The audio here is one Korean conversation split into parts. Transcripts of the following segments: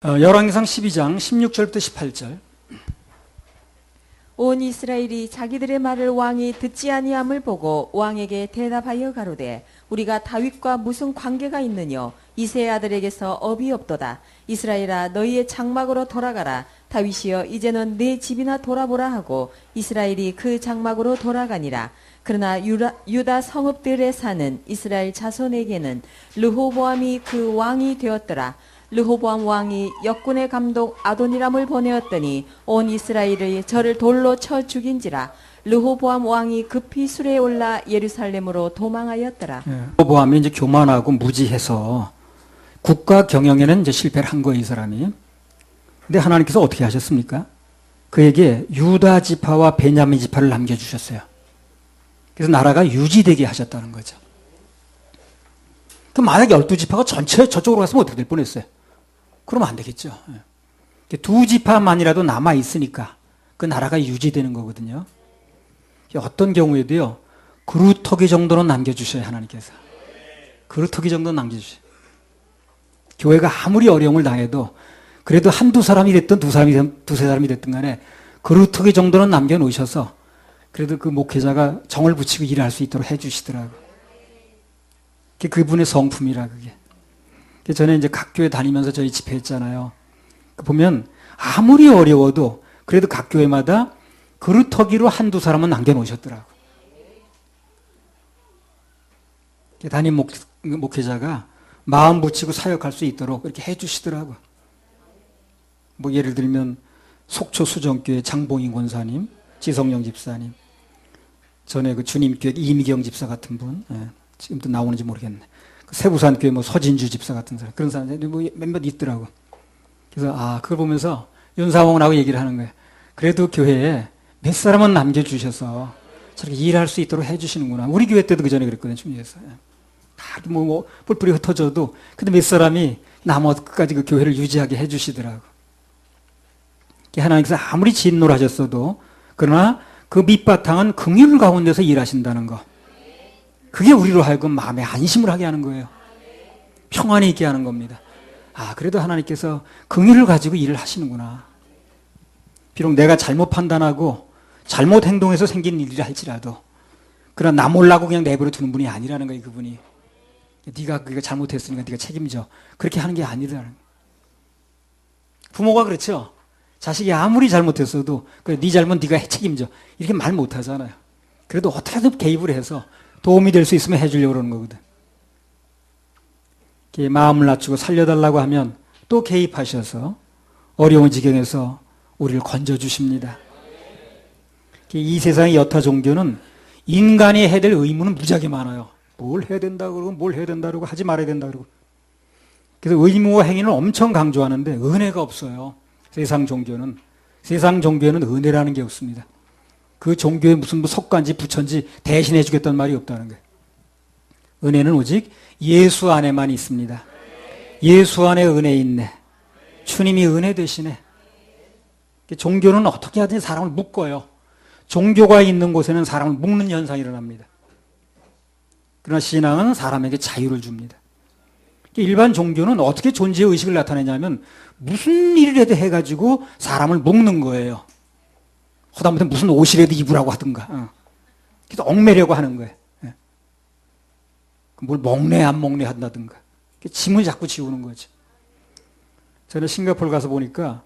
열왕기상 12장 16절부터 18절. 온 이스라엘이 자기들의 말을 왕이 듣지 아니함을 보고 왕에게 대답하여 가로되 우리가 다윗과 무슨 관계가 있느뇨 이새의 아들에게서 업이 없도다. 이스라엘아 너희의 장막으로 돌아가라. 다윗이여 이제는 내 집이나 돌아보라 하고 이스라엘이 그 장막으로 돌아가니라. 그러나 유다 성읍들에 사는 이스라엘 자손에게는 르호보암이 그 왕이 되었더라. 르호보암 왕이 역군의 감독 아도니람을 보내었더니 온 이스라엘의 저를 돌로 쳐 죽인지라. 르호보암 왕이 급히 수레에 올라 예루살렘으로 도망하였더라. 르호보암이 이제 교만하고 무지해서 국가 경영에는 이제 실패를 한 거예요, 이 사람이. 근데 하나님께서 어떻게 하셨습니까? 그에게 유다 지파와 베냐민 지파를 남겨주셨어요. 그래서 나라가 유지되게 하셨다는 거죠. 그럼 만약 12지파가 전체 저쪽으로 갔으면 어떻게 될 뻔했어요? 그러면 안 되겠죠. 2지파만이라도 남아있으니까 그 나라가 유지되는 거거든요. 어떤 경우에도요, 그루터기 정도는 남겨주셔야 하나님께서. 그루터기 정도는 남겨주셔요. 교회가 아무리 어려움을 당해도 그래도 한두 사람이 됐든 두세 사람이 됐든 간에 그루터기 정도는 남겨놓으셔서 그래도 그 목회자가 정을 붙이고 일을 할 수 있도록 해주시더라고요. 그게 그분의 성품이라 그게. 전에 이제 각 교회 다니면서 저희 집회했잖아요. 보면 아무리 어려워도 그래도 각 교회마다 그루터기로 한두 사람은 남겨놓으셨더라고요. 담임 목회자가 마음 붙이고 사역할 수 있도록 이렇게 해주시더라고요. 뭐 예를 들면 속초 수정교회 장봉인 권사님, 지성영 집사님, 전에 그 주님교회 이미경 집사 같은 분, 지금도 나오는지 모르겠네. 세부산교회 뭐 서진주 집사 같은 사람, 그런 사람들이 뭐 몇몇 있더라고. 그래서 그걸 보면서 윤사원하고 얘기를 하는 거예요. 그래도 교회에 몇 사람은 남겨주셔서 저렇게 일할 수 있도록 해주시는구나. 우리 교회 때도 그 전에 그랬거든요, 주님께서. 다 뭐 뿔뿔이 흩어져도 근데 몇 사람이 남아 끝까지 그 교회를 유지하게 해주시더라고. 하나님께서 아무리 진노하셨어도 그러나 그 밑바탕은 긍휼 가운데서 일하신다는 거. 그게 우리로 하여금 마음에 안심을 하게 하는 거예요. 평안이 있게 하는 겁니다. 그래도 하나님께서 긍휼을 가지고 일을 하시는구나. 비록 내가 잘못 판단하고 잘못 행동해서 생긴 일이라 할지라도 그러나 나 몰라고 그냥 내버려 두는 분이 아니라는 거예요, 그분이. 네가 그거 잘못했으니까 네가 책임져. 그렇게 하는 게 아니라는 거예요. 부모가 그렇죠. 자식이 아무리 잘못했어도 그래, 네 잘못 네가 책임져. 이렇게 말 못하잖아요. 그래도 어떻게든 개입을 해서 도움이 될 수 있으면 해주려고 그러는 거거든. 마음을 낮추고 살려달라고 하면 또 개입하셔서 어려운 지경에서 우리를 건져주십니다. 이 세상의 여타 종교는 인간이 해야 될 의무는 무지하게 많아요. 뭘 해야 된다 그러고 뭘 해야 된다 그러고 하지 말아야 된다 그러고. 그래서 의무와 행위는 엄청 강조하는데 은혜가 없어요. 세상 종교는. 세상 종교에는 은혜라는 게 없습니다. 그 종교에 무슨 뭐 석관지 부처인지 대신해 주겠다는 말이 없다는 거예요. 은혜는 오직 예수 안에만 있습니다. 예수 안에 은혜 있네. 주님이 은혜 되시네. 종교는 어떻게 하든지 사람을 묶어요. 종교가 있는 곳에는 사람을 묶는 현상이 일어납니다. 그러나 신앙은 사람에게 자유를 줍니다. 일반 종교는 어떻게 존재의 의식을 나타내냐면 무슨 일이라도 해가지고 사람을 묶는 거예요. 하다못해 무슨 옷이라도 입으라고 하든가. 그래서 얽매려고 하는 거예요. 뭘 먹네 안 먹네 한다든가. 짐을 자꾸 지우는 거죠. 저는 싱가포르 가서 보니까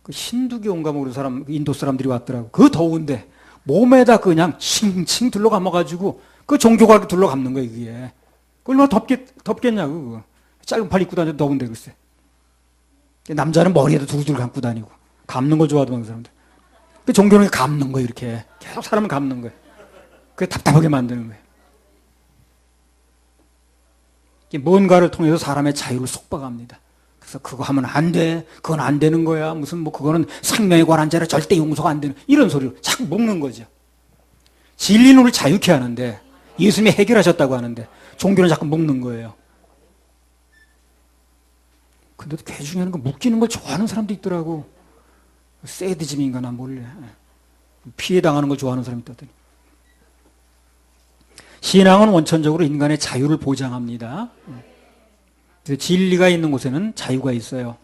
그 힌두교인가 모르는 사람, 인도 사람들이 왔더라고. 그 더운데 몸에다 그냥 칭칭 둘러감아가지고 그 종교가 둘러감는 거예요, 그게. 얼마나 덥겠냐고, 그거. 짧은 팔 입고 다녀도 더운데, 글쎄. 남자는 머리에도 두줄 감고 다니고. 감는 걸 좋아하더만, 그 사람들. 그 종교는 감는 거예요, 이렇게. 계속 사람을 감는 거예요. 그게 답답하게 만드는 거예요. 뭔가를 통해서 사람의 자유를 속박합니다. 그래서 그거 하면 안 돼. 그건 안 되는 거야. 무슨 뭐 그거는 생명에 관한 죄라 절대 용서가 안 되는. 이런 소리로 자꾸 묶는 거죠. 진리는 우리를 자유케 하는데 예수님이 해결하셨다고 하는데 종교는 자꾸 묶는 거예요. 근데 꽤 중요한 건 묶이는 걸 좋아하는 사람도 있더라고. 세디즘인가 나 몰래. 피해 당하는 걸 좋아하는 사람이 있다더니. 신앙은 원천적으로 인간의 자유를 보장합니다. 그래서 진리가 있는 곳에는 자유가 있어요.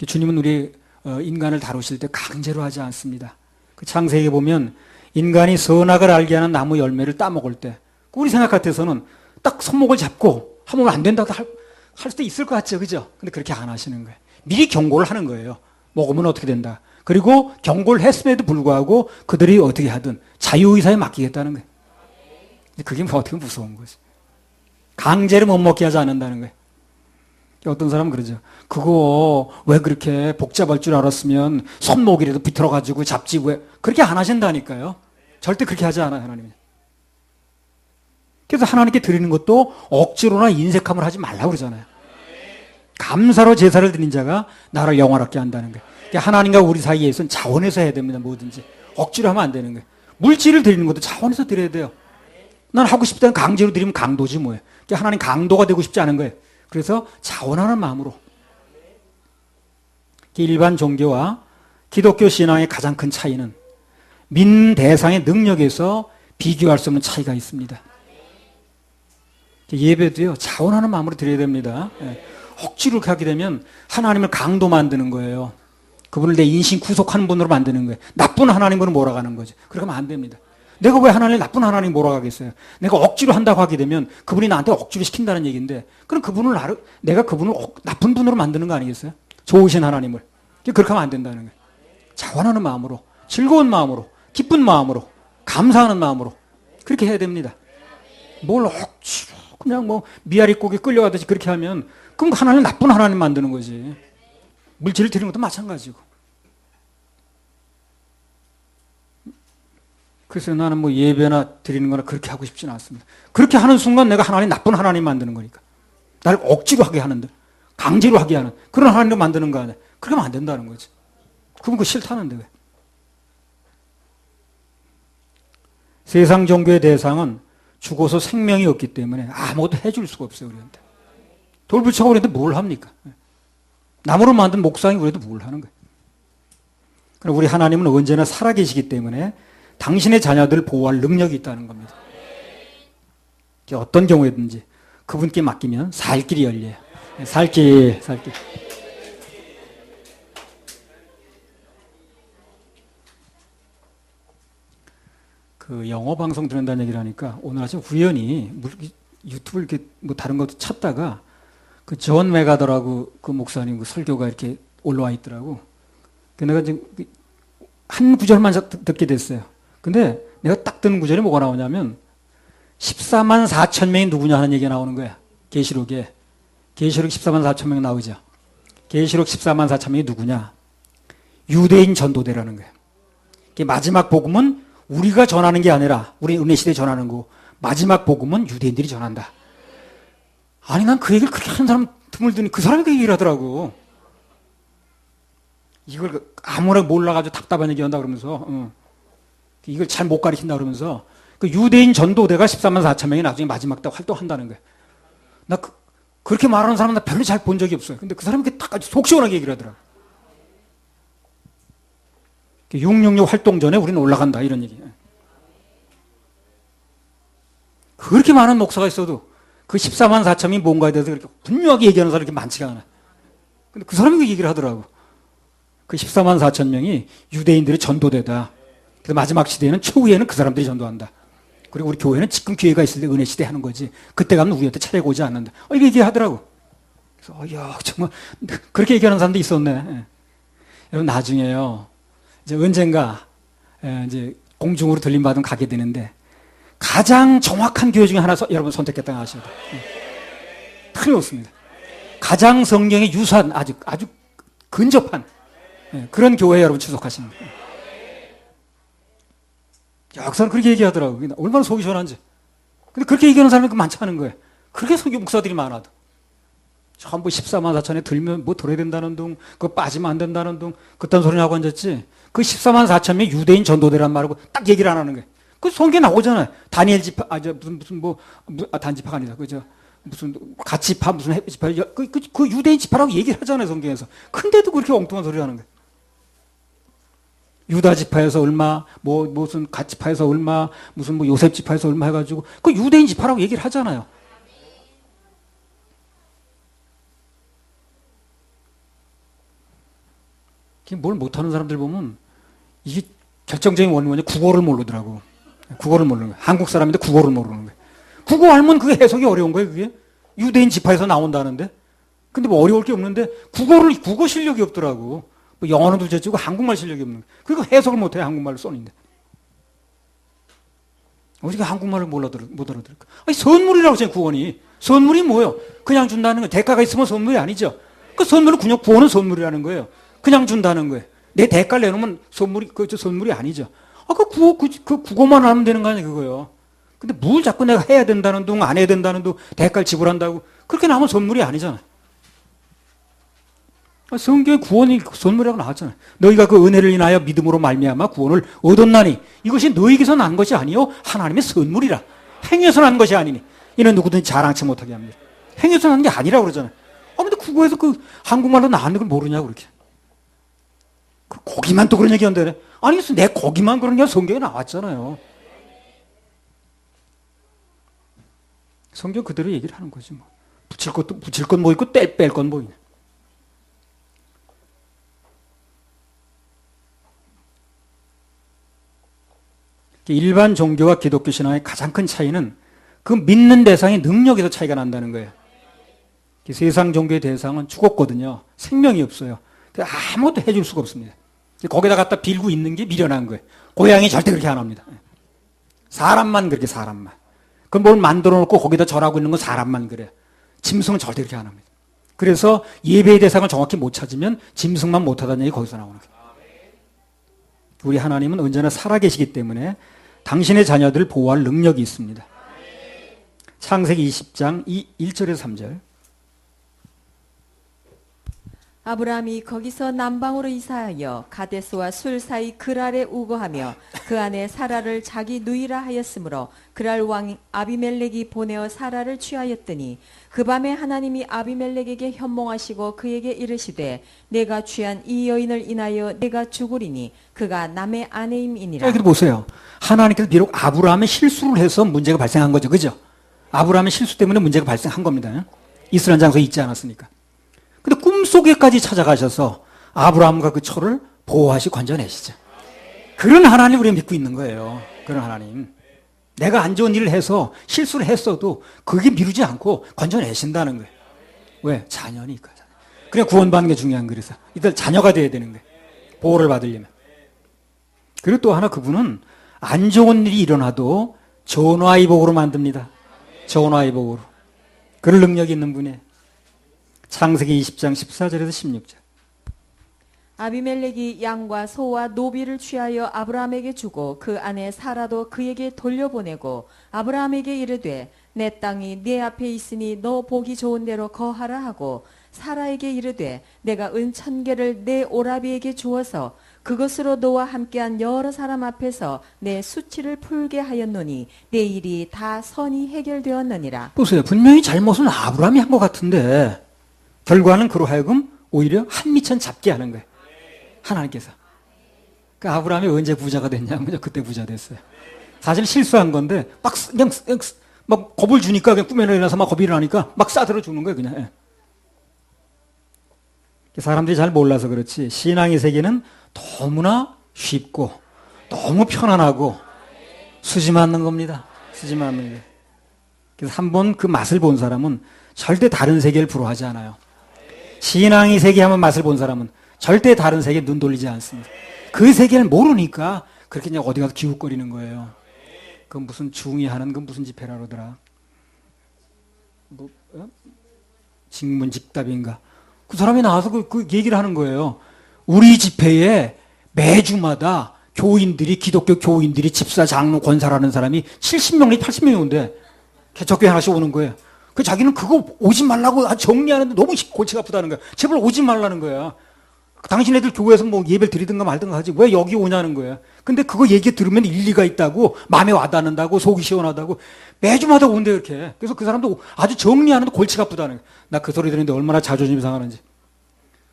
주님은 우리 인간을 다루실 때 강제로 하지 않습니다. 그 창세기에 보면 인간이 선악을 알게 하는 나무 열매를 따먹을 때 우리 생각 같아서는 딱 손목을 잡고 하면 안 된다고 할 수도 있을 것 같죠. 그죠? 근데 그렇게 안 하시는 거예요. 미리 경고를 하는 거예요. 먹으면 어떻게 된다. 그리고 경고를 했음에도 불구하고 그들이 어떻게 하든 자유의사에 맡기겠다는 거예요. 그게 어떻게 무서운 거지. 강제로 못 먹게 하지 않는다는 거예요. 어떤 사람은 그러죠. 그거 왜 그렇게 복잡할 줄 알았으면 손목이라도 비틀어가지고 잡지 왜. 그렇게 안 하신다니까요. 절대 그렇게 하지 않아요, 하나님은. 그래서 하나님께 드리는 것도 억지로나 인색함을 하지 말라고 그러잖아요. 감사로 제사를 드린 자가 나를 영화롭게 한다는 거예요. 그러니까 하나님과 우리 사이에서는 자원해서 해야 됩니다, 뭐든지. 억지로 하면 안 되는 거예요. 물질을 드리는 것도 자원해서 드려야 돼요. 난 하고 싶다는 강제로 드리면 강도지 뭐예요. 그러니까 하나님 강도가 되고 싶지 않은 거예요. 그래서 자원하는 마음으로. 일반 종교와 기독교 신앙의 가장 큰 차이는 믿는 대상의 능력에서 비교할 수 없는 차이가 있습니다. 예배도요, 자원하는 마음으로 드려야 됩니다. 억지로 하게 되면 하나님을 강도 만드는 거예요. 그분을 내 인신 구속하는 분으로 만드는 거예요. 나쁜 하나님으로 몰아가는 거죠. 그렇게 하면 안 됩니다. 내가 왜 하나님을 나쁜 하나님 몰아가겠어요? 내가 억지로 한다고 하게 되면 그분이 나한테 억지로 시킨다는 얘기인데, 그럼 내가 그분을 나쁜 분으로 만드는 거 아니겠어요? 좋으신 하나님을. 그렇게 하면 안 된다는 거예요. 자원하는 마음으로, 즐거운 마음으로, 기쁜 마음으로, 감사하는 마음으로 그렇게 해야 됩니다. 뭘 억지로 그냥 뭐 미아리 고기 끌려가듯이 그렇게 하면 그럼 하나님 나쁜 하나님 만드는 거지. 물질을 드리는 것도 마찬가지고. 그래서 나는 뭐 예배나 드리는 거나 그렇게 하고 싶지는 않습니다. 그렇게 하는 순간 내가 하나님 나쁜 하나님 만드는 거니까. 나를 억지로 하게 하는데, 강제로 하게 하는 그런 하나님을 만드는 거 아니야. 그렇게 하면 안 된다는 거지. 그건 그거 싫다는데 왜. 세상 종교의 대상은 죽어서 생명이 없기 때문에 아무것도 해줄 수가 없어요, 우리한테. 돌불쳐가 우리한테 뭘 합니까? 나무로 만든 목상이 우리한테 뭘 하는 거예요. 그럼 우리 하나님은 언제나 살아계시기 때문에 당신의 자녀들을 보호할 능력이 있다는 겁니다. 어떤 경우에든지 그분께 맡기면 살 길이 열려요. 살 길. 그 영어 방송 듣는다는 얘기를 하니까 오늘 아침 우연히 유튜브 이렇게 뭐 다른 것도 찾다가 그 존 메가더라고 그 목사님 그 설교가 이렇게 올라와 있더라고. 내가 지금 한 구절만 듣게 됐어요. 근데 내가 딱 듣는 구절이 뭐가 나오냐면 14만 4천 명이 누구냐 하는 얘기가 나오는 거야. 계시록에. 계시록 14만 4천 명 나오죠. 계시록 14만 4천 명이 누구냐? 유대인 전도대라는 거예요. 마지막 복음은 우리가 전하는 게 아니라 우리 은혜 시대에 전하는 거. 마지막 복음은 유대인들이 전한다. 아니 난 그 얘기를 그렇게 하는 사람 드물더니 그 사람이 그 얘기를 하더라고. 이걸 아무나 몰라가지고 답답한 얘기 한다 그러면서 이걸 잘 못 가르친다 그러면서 그 유대인 전도대가 14만 4천 명이 나중에 마지막 때 활동한다는 거예요. 나 그렇게 말하는 사람은 나 별로 잘 본 적이 없어요. 근데 그 사람이 딱 아주 속 시원하게 얘기를 하더라고. 666 활동 전에 우리는 올라간다 이런 얘기. 그렇게 많은 목사가 있어도 그 14만 4천이 뭔가에 대해서 그렇게 분명하게 얘기하는 사람이 그렇게 많지가 않아요. 근데 그 사람이 그 얘기를 하더라고. 그 14만 4천 명이 유대인들의 전도대다. 그래서 마지막 시대에는 초후에는 그 사람들이 전도한다. 그리고 우리 교회는 지금 기회가 있을 때 은혜 시대 하는 거지. 그때 가면 우리한테 차례가 오지 않는다. 이렇게 얘기하더라고. 그래서 야 정말 그렇게 얘기하는 사람도 있었네. 여러분 나중에요. 이제 언젠가 이제 공중으로 들림받으면 가게 되는데 가장 정확한 교회 중에 하나 여러분 선택했다고 하셔야 돼요. 틀림없습니다. 가장 성경에 유사한 아주 근접한 그런 교회에 여러분 출석하시는 거예요. 역사는 그렇게 얘기하더라고요. 얼마나 속이 시원한지. 근데 그렇게 얘기하는 사람이 많지 않은 거예요. 그렇게 성경 목사들이 많아도. 전부 14만 4천에 들면 뭐 들어야 된다는 둥, 그거 빠지면 안 된다는 둥, 그딴 소리 하고 앉았지. 그 14만 4천명이 유대인 전도대란 말하고 딱 얘기를 안 하는 거예요. 그 성경에 나오잖아요. 다니엘 지파, 단지파가 아니다. 그죠? 무슨 갓지파, 무슨 지파, 그 유대인 지파라고 얘기를 하잖아요, 성경에서. 근데도 그렇게 엉뚱한 소리 하는 거예요. 유다 지파에서 얼마, 무슨 갓 지파에서 얼마, 무슨 요셉 지파에서 얼마 해가지고, 그 유대인 지파라고 얘기를 하잖아요. 뭘 못하는 사람들 보면 이게 결정적인 원인이 뭐냐? 국어를 모르더라고. 국어를 모르는 거야. 한국 사람인데 국어를 모르는 거야. 국어 알면 그게 해석이 어려운 거예요, 그게. 유대인 지파에서 나온다는데. 근데 뭐 어려울 게 없는데 국어 실력이 없더라고. 뭐 영어는 둘째치고 한국말 실력이 없는 거야. 그리고 해석을 못해, 한국말로 써는데. 어떻게 한국말을 못 알아들을까? 아니, 선물이라고 하잖아요, 구원이. 선물이 뭐예요? 그냥 준다는 거예요. 대가가 있으면 선물이 아니죠. 그 선물은 그냥 구원은 선물이라는 거예요. 그냥 준다는 거예요. 내 대가를 내놓으면 선물이 아니죠. 그 국어만 하면 되는 거 아니에요, 그거요. 근데 뭘 자꾸 내가 해야 된다는 둥, 안 해야 된다는 둥, 대가를 지불한다고. 그렇게 나오면 선물이 아니잖아요. 성경에 구원이 선물이라고 나왔잖아요. 너희가 그 은혜를 인하여 믿음으로 말미암아 구원을 얻었나니 이것이 너희에게서 난 것이 아니요 하나님의 선물이라. 행위에서 난 것이 아니니 이는 누구든지 자랑치 못하게 합니다. 행위에서 난 게 아니라고 그러잖아요. 근데 국어에서 그 한국말로 나왔는 걸 모르냐고 그렇게. 그 거기만 또 그런 얘기 한다네. 아니 내 거기만 그런 게 성경에 나왔잖아요. 성경 그대로 얘기를 하는 거지 뭐. 붙일 건 뭐 있고 뺄 건 뭐 있냐. 일반 종교와 기독교 신앙의 가장 큰 차이는 그 믿는 대상의 능력에서 차이가 난다는 거예요. 세상 종교의 대상은 죽었거든요. 생명이 없어요. 아무것도 해줄 수가 없습니다. 거기다 갖다 빌고 있는 게 미련한 거예요. 고양이 절대 그렇게 안 합니다. 사람만 그렇게 사람만. 그럼 뭘 만들어 놓고 거기다 절하고 있는 건 사람만 그래요. 짐승은 절대 그렇게 안 합니다. 그래서 예배의 대상을 정확히 못 찾으면 짐승만 못하다는 얘기 거기서 나오는 거예요. 우리 하나님은 언제나 살아계시기 때문에 당신의 자녀들을 보호할 능력이 있습니다. 창세기 20장 1절에서 3절. 아브라함이 거기서 남방으로 이사하여 가데스와 술 사이 그랄에 우거하며 그 안에 사라를 자기 누이라 하였으므로 그랄 왕 아비멜렉이 보내어 사라를 취하였더니 그 밤에 하나님이 아비멜렉에게 현몽하시고 그에게 이르시되 내가 취한 이 여인을 인하여 내가 죽으리니 그가 남의 아내임이니라. 여기 보세요. 하나님께서 비록 아브라함의 실수를 해서 문제가 발생한 거죠. 그죠? 아브라함의 실수 때문에 문제가 발생한 겁니다. 이스라엘 장소에 있지 않았으니까. 근데 꿈속에까지 찾아가셔서 아브라함과 그 처를 보호하시 건져내시죠. 그런 하나님 우리가 믿고 있는 거예요. 그런 하나님. 내가 안 좋은 일을 해서 실수를 했어도 그게 미루지 않고 건져내신다는 거예요. 왜? 자녀니까. 그래 구원받는 게 중요한 거라서. 이들 자녀가 돼야 되는 거예요. 보호를 받으려면. 그리고 또 하나 그분은 안 좋은 일이 일어나도 전화의 복으로 만듭니다. 전화의 복으로. 그럴 능력이 있는 분이에요. 창세기 20장 14절에서 16절. 아비멜렉이 양과 소와 노비를 취하여 아브라함에게 주고 그 아내 사라도 그에게 돌려보내고 아브라함에게 이르되 내 땅이 네 앞에 있으니 너 보기 좋은 대로 거하라 하고 사라에게 이르되 내가 은 1000개를 내 오라비에게 주어서 그것으로 너와 함께한 여러 사람 앞에서 내 수치를 풀게 하였노니 내 일이 다 선이 해결되었느니라. 보세요. 분명히 잘못은 아브라함이 한 것 같은데 결과는 그로 하여금 오히려 한미천 잡게 하는 거예요. 하나님께서. 그 아브라함이 언제 부자가 됐냐면요. 그때 부자 됐어요. 사실 실수한 건데 그냥 막 겁을 주니까 그냥 꿈에 일어나서 막 겁이 일어나니까 막 싸들어 주는 거예요. 그냥. 사람들이 잘 몰라서 그렇지 신앙의 세계는 너무나 쉽고 너무 편안하고 수지 맞는 겁니다. 수지 맞는 거예요. 그래서 한번 그 맛을 본 사람은 절대 다른 세계를 부러워하지 않아요. 신앙의 세계 한번 맛을 본 사람은 절대 다른 세계에 눈 돌리지 않습니다. 그 세계를 모르니까 그렇게 그냥 어디 가서 기웃거리는 거예요. 그 무슨 중이 하는 그 무슨 집회라 그러더라. 뭐, 직문직답인가. 그 사람이 나와서 그 얘기를 하는 거예요. 우리 집회에 매주마다 기독교 교인들이 집사, 장로, 권사라는 사람이 70명이 80명이 온대. 개척교회 하나씩 오는 거예요. 그 자기는 그거 오지 말라고 정리하는데 너무 골치가 아프다는 거야. 제발 오지 말라는 거야. 당신네들 교회에서 뭐 예배를 드리든가 말든가 하지 왜 여기 오냐는 거야. 근데 그거 얘기 들으면 일리가 있다고 마음에 와닿는다고 속이 시원하다고 매주마다 온대 이렇게. 그래서 그 사람도 아주 정리하는데 골치가 아프다는 거야. 나 그 소리 들었는데 얼마나 자존심이 상하는지.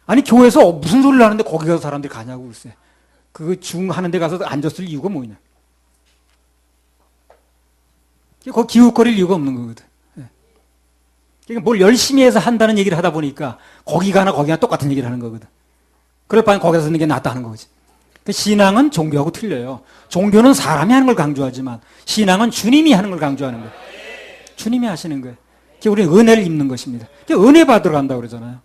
아니 교회에서 무슨 소리를 하는데 거기 가서 사람들이 가냐고 글쎄. 그 하는 데 가서 앉았을 이유가 뭐냐. 거기 기웃거릴 이유가 없는 거거든. 그러니까 뭘 열심히 해서 한다는 얘기를 하다 보니까 거기 가나 똑같은 얘기를 하는 거거든. 그럴 바엔 거기서 있는 게 낫다 하는 거지. 신앙은 종교하고 틀려요. 종교는 사람이 하는 걸 강조하지만 신앙은 주님이 하는 걸 강조하는 거예요. 주님이 하시는 거예요. 그게 우리 은혜를 입는 것입니다. 그게 은혜 받으러 간다고 그러잖아요.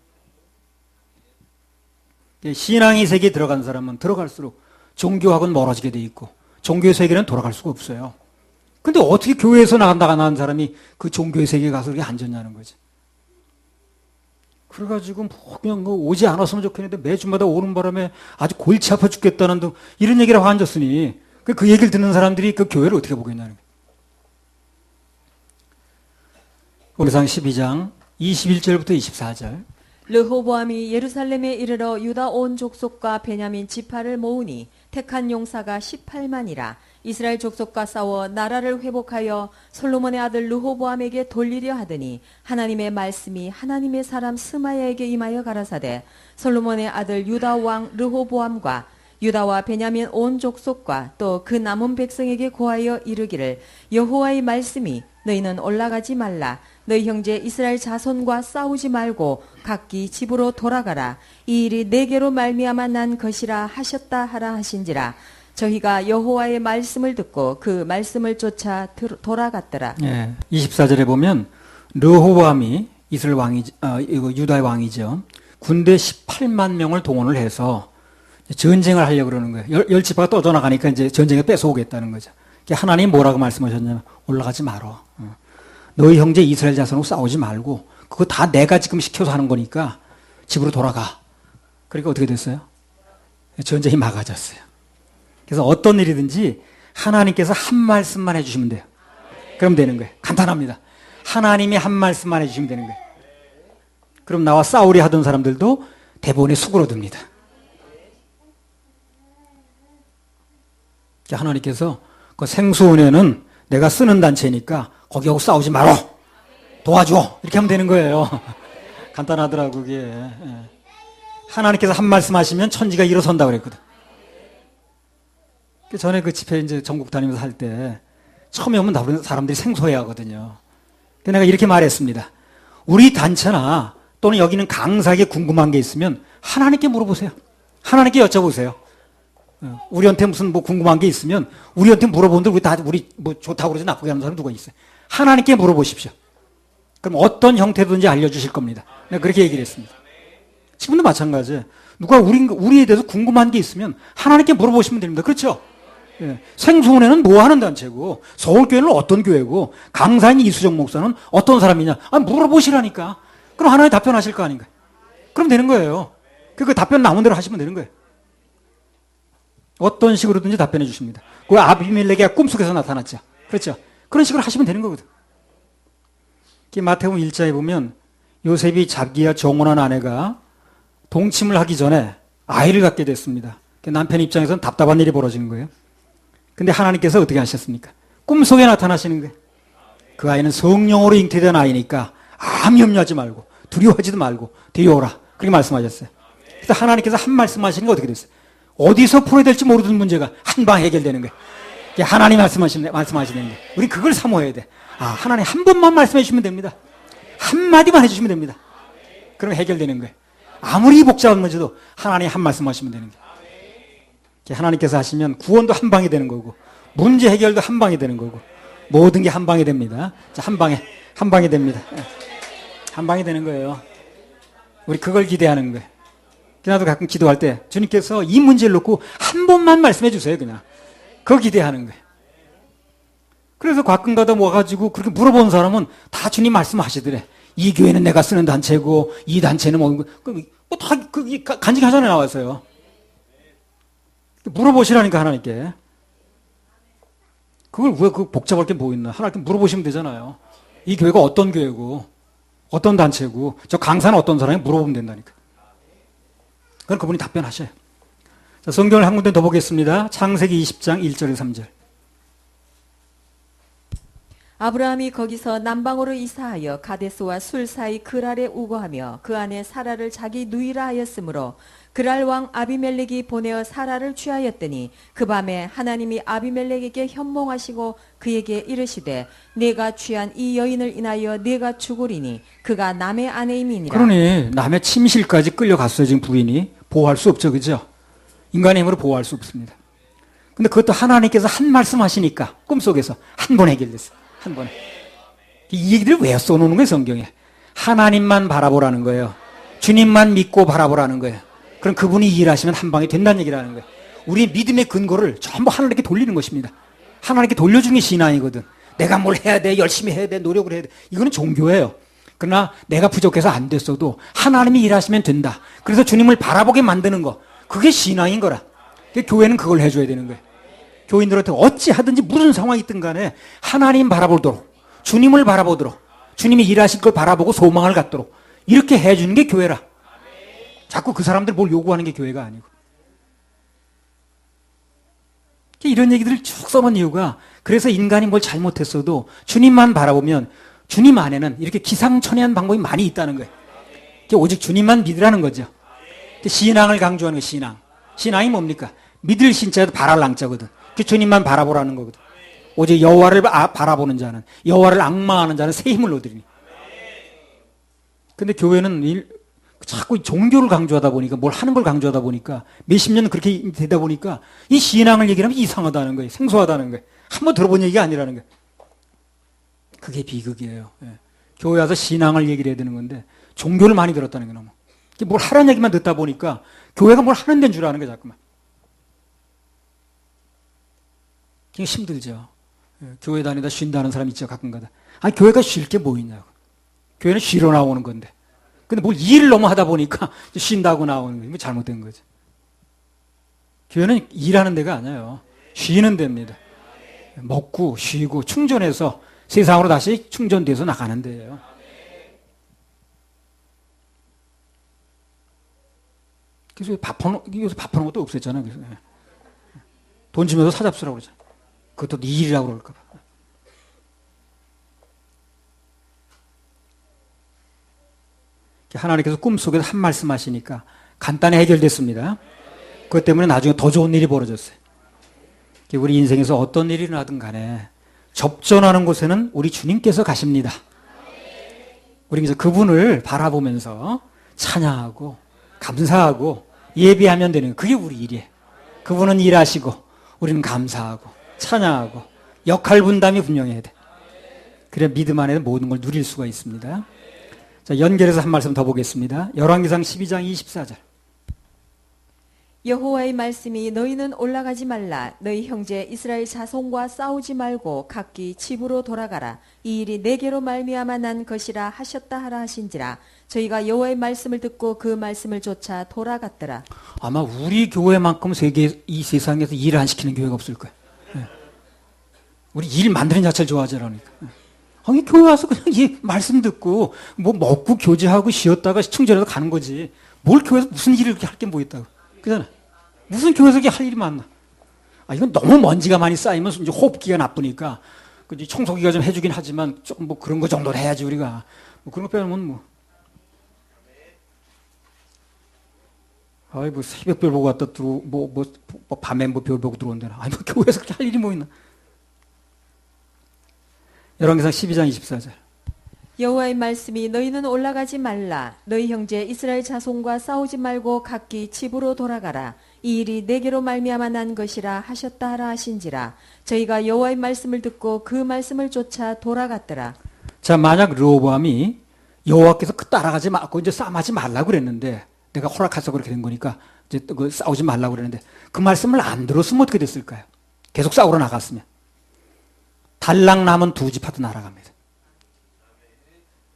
신앙의 세계에 들어간 사람은 들어갈수록 종교하고는 멀어지게 돼 있고 종교의 세계는 돌아갈 수가 없어요. 근데 어떻게 교회에서 나간 사람이 그 종교의 세계에 가서 그렇게 앉았냐는 거지. 그래가지고 뭐 그냥 오지 않았으면 좋겠는데 매주마다 오는 바람에 아주 골치 아파 죽겠다는 등 이런 얘기를 하고 앉았으니 그 얘기를 듣는 사람들이 그 교회를 어떻게 보겠냐는 거예요. 오래상 12장 21절부터 24절. 르호보암이 예루살렘에 이르러 유다 온 족속과 베냐민 지파를 모으니 택한 용사가 18만이라. 이스라엘 족속과 싸워 나라를 회복하여 솔로몬의 아들 르호보암에게 돌리려 하더니 하나님의 말씀이 하나님의 사람 스마야에게 임하여 가라사대 솔로몬의 아들 유다 왕 르호보암과 유다와 베냐민 온 족속과 또 그 남은 백성에게 고하여 이르기를 여호와의 말씀이 너희는 올라가지 말라. 너희 형제 이스라엘 자손과 싸우지 말고 각기 집으로 돌아가라. 이 일이 내게로 말미암아 난 것이라 하셨다 하라 하신지라. 저희가 여호와의 말씀을 듣고 그 말씀을 쫓아 돌아갔더라. 예, 24절에 보면 르호보암이 이스라엘 왕이 유다의 왕이죠. 군대 18만 명을 동원을 해서 전쟁을 하려고 그러는 거예요. 열 지파가 떠져나가니까 이제 전쟁에 뺏어오겠다는 거죠. 하나님 뭐라고 말씀하셨냐면 올라가지 말어. 너희 형제 이스라엘 자손하고 싸우지 말고 그거 다 내가 지금 시켜서 하는 거니까 집으로 돌아가. 그러니까 어떻게 됐어요? 전쟁이 막아졌어요. 그래서 어떤 일이든지 하나님께서 한 말씀만 해주시면 돼요. 그럼 되는 거예요. 간단합니다. 하나님이 한 말씀만 해주시면 되는 거예요. 그럼 나와 싸우려 하던 사람들도 대부분이 수그러듭니다. 하나님께서 그 생수원에는 내가 쓰는 단체니까 거기하고 싸우지 말어. 도와줘. 이렇게 하면 되는 거예요. 간단하더라고 그게. 하나님께서 한 말씀 하시면 천지가 일어선다고 그랬거든. 전에 그 집회 이제 전국 다니면서 할 때 처음에 오면 사람들이 생소해 하거든요. 내가 이렇게 말했습니다. 우리 단체나 또는 여기는 강사에게 궁금한 게 있으면 하나님께 물어보세요. 하나님께 여쭤보세요. 우리한테 무슨 뭐 궁금한 게 있으면 우리한테 물어보는데 우리 뭐 좋다고 그러지 나쁘게 하는 사람 누가 있어요? 하나님께 물어보십시오. 그럼 어떤 형태든지 알려주실 겁니다. 내가 그렇게 얘기를 했습니다. 지금도 마찬가지예요. 누가 우리에 대해서 궁금한 게 있으면 하나님께 물어보시면 됩니다. 그렇죠? 예. 생수원회는 뭐 하는 단체고 서울교회는 어떤 교회고 강사인 이수정 목사는 어떤 사람이냐 물어보시라니까. 그럼 하나님 답변하실 거 아닌가요? 그럼 되는 거예요. 그 답변 나온 대로 하시면 되는 거예요. 어떤 식으로든지 답변해 주십니다. 그 아비멜렉이 꿈속에서 나타났죠. 그렇죠? 그런 식으로 하시면 되는 거거든. 마태복음 1장에 보면 요셉이 자기와 정혼한 아내가 동침을 하기 전에 아이를 갖게 됐습니다. 남편 입장에서는 답답한 일이 벌어지는 거예요. 근데 하나님께서 어떻게 하셨습니까? 꿈속에 나타나시는 거예요. 그 아이는 성령으로 잉태된 아이니까 아무 염려하지 말고 두려워하지도 말고 데려오라. 그렇게 말씀하셨어요. 그래서 하나님께서 한 말씀하시는 게 어떻게 됐어요? 어디서 풀어야 될지 모르는 문제가 한 방 해결되는 거예요. 하나님 말씀하시는 거예요. 우리 그걸 사모해야 돼. 하나님 한 번만 말씀해 주시면 됩니다. 한마디만 해주시면 됩니다. 그럼 해결되는 거예요. 아무리 복잡한 문제도 하나님 한 말씀하시면 되는 거예요. 하나님께서 하시면 구원도 한 방에 되는 거고 문제 해결도 한 방에 되는 거고 모든 게 한 방에 됩니다. 한 방에 됩니다. 한 방에 되는 거예요. 우리 그걸 기대하는 거예요. 나도 가끔 기도할 때 주님께서 이 문제를 놓고 한 번만 말씀해 주세요. 그냥 그거 기대하는 거예요. 그래서 가끔가다 와가지고 그렇게 물어본 사람은 다 주님 말씀하시더래. 이 교회는 내가 쓰는 단체고 이 단체는 다 간증 하잖아요. 나와서요. 물어보시라니까 하나님께. 그걸 왜 복잡할 게 뭐 있나. 하나님께 물어보시면 되잖아요. 이 교회가 어떤 교회고 어떤 단체고 저 강사는 어떤 사람이 물어보면 된다니까. 그럼 그분이 답변하셔요. 자, 성경을 한 군데 더 보겠습니다. 창세기 20장 1절에서 3절. 아브라함이 거기서 남방으로 이사하여 가데스와 술 사이 그랄에 우거하며 그 안에 사라를 자기 누이라 하였으므로 그랄 왕 아비멜렉이 보내어 사라를 취하였더니 그 밤에 하나님이 아비멜렉에게 현몽하시고 그에게 이르시되 내가 취한 이 여인을 인하여 내가 죽으리니 그가 남의 아내임이니라. 그러니 남의 침실까지 끌려갔어요. 지금 부인이 보호할 수 없죠. 그죠? 인간의 힘으로 보호할 수 없습니다. 근데 그것도 하나님께서 한 말씀 하시니까 꿈속에서 한 번 해결됐어요. 한 번에. 이 얘기를 왜 써놓는 거예요, 성경에? 하나님만 바라보라는 거예요. 주님만 믿고 바라보라는 거예요. 그럼 그분이 일하시면 한 방에 된다는 얘기라는 거예요. 우리의 믿음의 근거를 전부 하나님께 돌리는 것입니다. 하나님께 돌려주는 게 신앙이거든. 내가 뭘 해야 돼, 열심히 해야 돼, 노력을 해야 돼. 이거는 종교예요. 그러나 내가 부족해서 안 됐어도 하나님이 일하시면 된다. 그래서 주님을 바라보게 만드는 거. 그게 신앙인 거라. 교회는 그걸 해줘야 되는 거예요. 교인들한테 어찌 하든지 무슨 상황이 있든 간에 하나님 바라보도록, 주님을 바라보도록, 주님이 일하실 걸 바라보고 소망을 갖도록 이렇게 해주는 게 교회라. 자꾸 그 사람들 뭘 요구하는 게 교회가 아니고. 이런 얘기들을 쭉 써놓은 이유가 그래서 인간이 뭘 잘못했어도 주님만 바라보면 주님 안에는 이렇게 기상천외한 방법이 많이 있다는 거예요. 오직 주님만 믿으라는 거죠. 신앙을 강조하는 거예요. 신앙. 신앙이 뭡니까? 믿을 신자도 바랄 랑자거든. 주님만 바라보라는 거거든. 오직 여호와를 바라보는 자는, 여호와를 앙망하는 자는 새 힘을 얻으리니. 근데 교회는 자꾸 종교를 강조하다 보니까, 뭘 하는 걸 강조하다 보니까 몇십 년 그렇게 되다 보니까 이 신앙을 얘기하면 이상하다는 거예요. 생소하다는 거예요. 한번 들어본 얘기가 아니라는 거예요. 그게 비극이에요. 예. 교회 와서 신앙을 얘기를 해야 되는 건데 종교를 많이 들었다는 게 너무. 뭘 하라는 얘기만 듣다 보니까 교회가 뭘 하는 데인 줄 아는 거예요. 자꾸만. 힘들죠. 예. 교회 다니다 쉰다는 사람 있죠. 가끔가다. 아니 교회가 쉴 게 뭐 있냐고. 교회는 쉬러 나오는 건데. 근데 뭘 일을 너무 하다 보니까 쉰다고 나오는 거예요. 잘못된 거죠. 교회는 일하는 데가 아니에요. 쉬는 데입니다. 먹고 쉬고 충전해서 세상으로 다시 충전돼서 나가는 데예요. 그래서 밥하는 것도 없앴잖아요. 그래서 돈 주면서 사잡수라고 그러죠. 그것도 네 일이라고 그럴까 봐. 하나님께서 꿈속에서 한 말씀 하시니까 간단히 해결됐습니다. 그것 때문에 나중에 더 좋은 일이 벌어졌어요. 우리 인생에서 어떤 일이 나든 간에 접전하는 곳에는 우리 주님께서 가십니다. 우리 이제 그분을 바라보면서 찬양하고 감사하고 예배하면 되는 그게 우리 일이에요. 그분은 일하시고 우리는 감사하고 찬양하고 역할 분담이 분명해야 돼. 그래야 믿음 안에 모든 걸 누릴 수가 있습니다. 자, 연결해서 한 말씀 더 보겠습니다. 열왕기상 12장 24절. 여호와의 말씀이 너희는 올라가지 말라. 너희 형제 이스라엘 자손과 싸우지 말고 각기 집으로 돌아가라. 이 일이 내게로 말미암아 난 것이라 하셨다 하라 하신지라. 저희가 여호와의 말씀을 듣고 그 말씀을 쫓아 돌아갔더라. 아마 우리 교회만큼 이 세상에서 일을 안 시키는 교회가 없을 거예요. 네. 우리 일 만드는 자체를 좋아하지 않으니까. 아니 교회 와서 그냥 말씀 듣고 뭐 먹고 교제하고 쉬었다가 충전해서 가는 거지. 뭘 교회에서 무슨 일을 그렇게 할 게 뭐 있다고. 그잖아. 무슨 교회에서 할 일이 많나. 아, 이건 너무 먼지가 많이 쌓이면 이제 호흡기가 나쁘니까 청소기가 좀 해주긴 하지만 좀 뭐 그런 거 정도는 해야지 우리가. 뭐 그런 거 빼면 뭐. 아이 뭐 새벽별 보고 왔다 뭐 밤에 뭐 별 보고 들어온다나. 아니 뭐 교회에서 그렇게 할 일이 뭐 있나. 열왕기상 12장 24절. 여호와의 말씀이 너희는 올라가지 말라. 너희 형제 이스라엘 자손과 싸우지 말고 각기 집으로 돌아가라. 이 일이 내게로 말미암아 난 것이라 하셨다 하라 하신지라. 저희가 여호와의 말씀을 듣고 그 말씀을 쫓아 돌아갔더라. 자, 만약 르호보암이 여호와께서 따라가지 말고 이제 싸움하지 말라고 그랬는데 내가 허락해서 그렇게 된 거니까 이제 그 싸우지 말라고 그랬는데 그 말씀을 안 들었으면 어떻게 됐을까요? 계속 싸우러 나갔으면 달랑 남은 두 지파도 날아갑니다.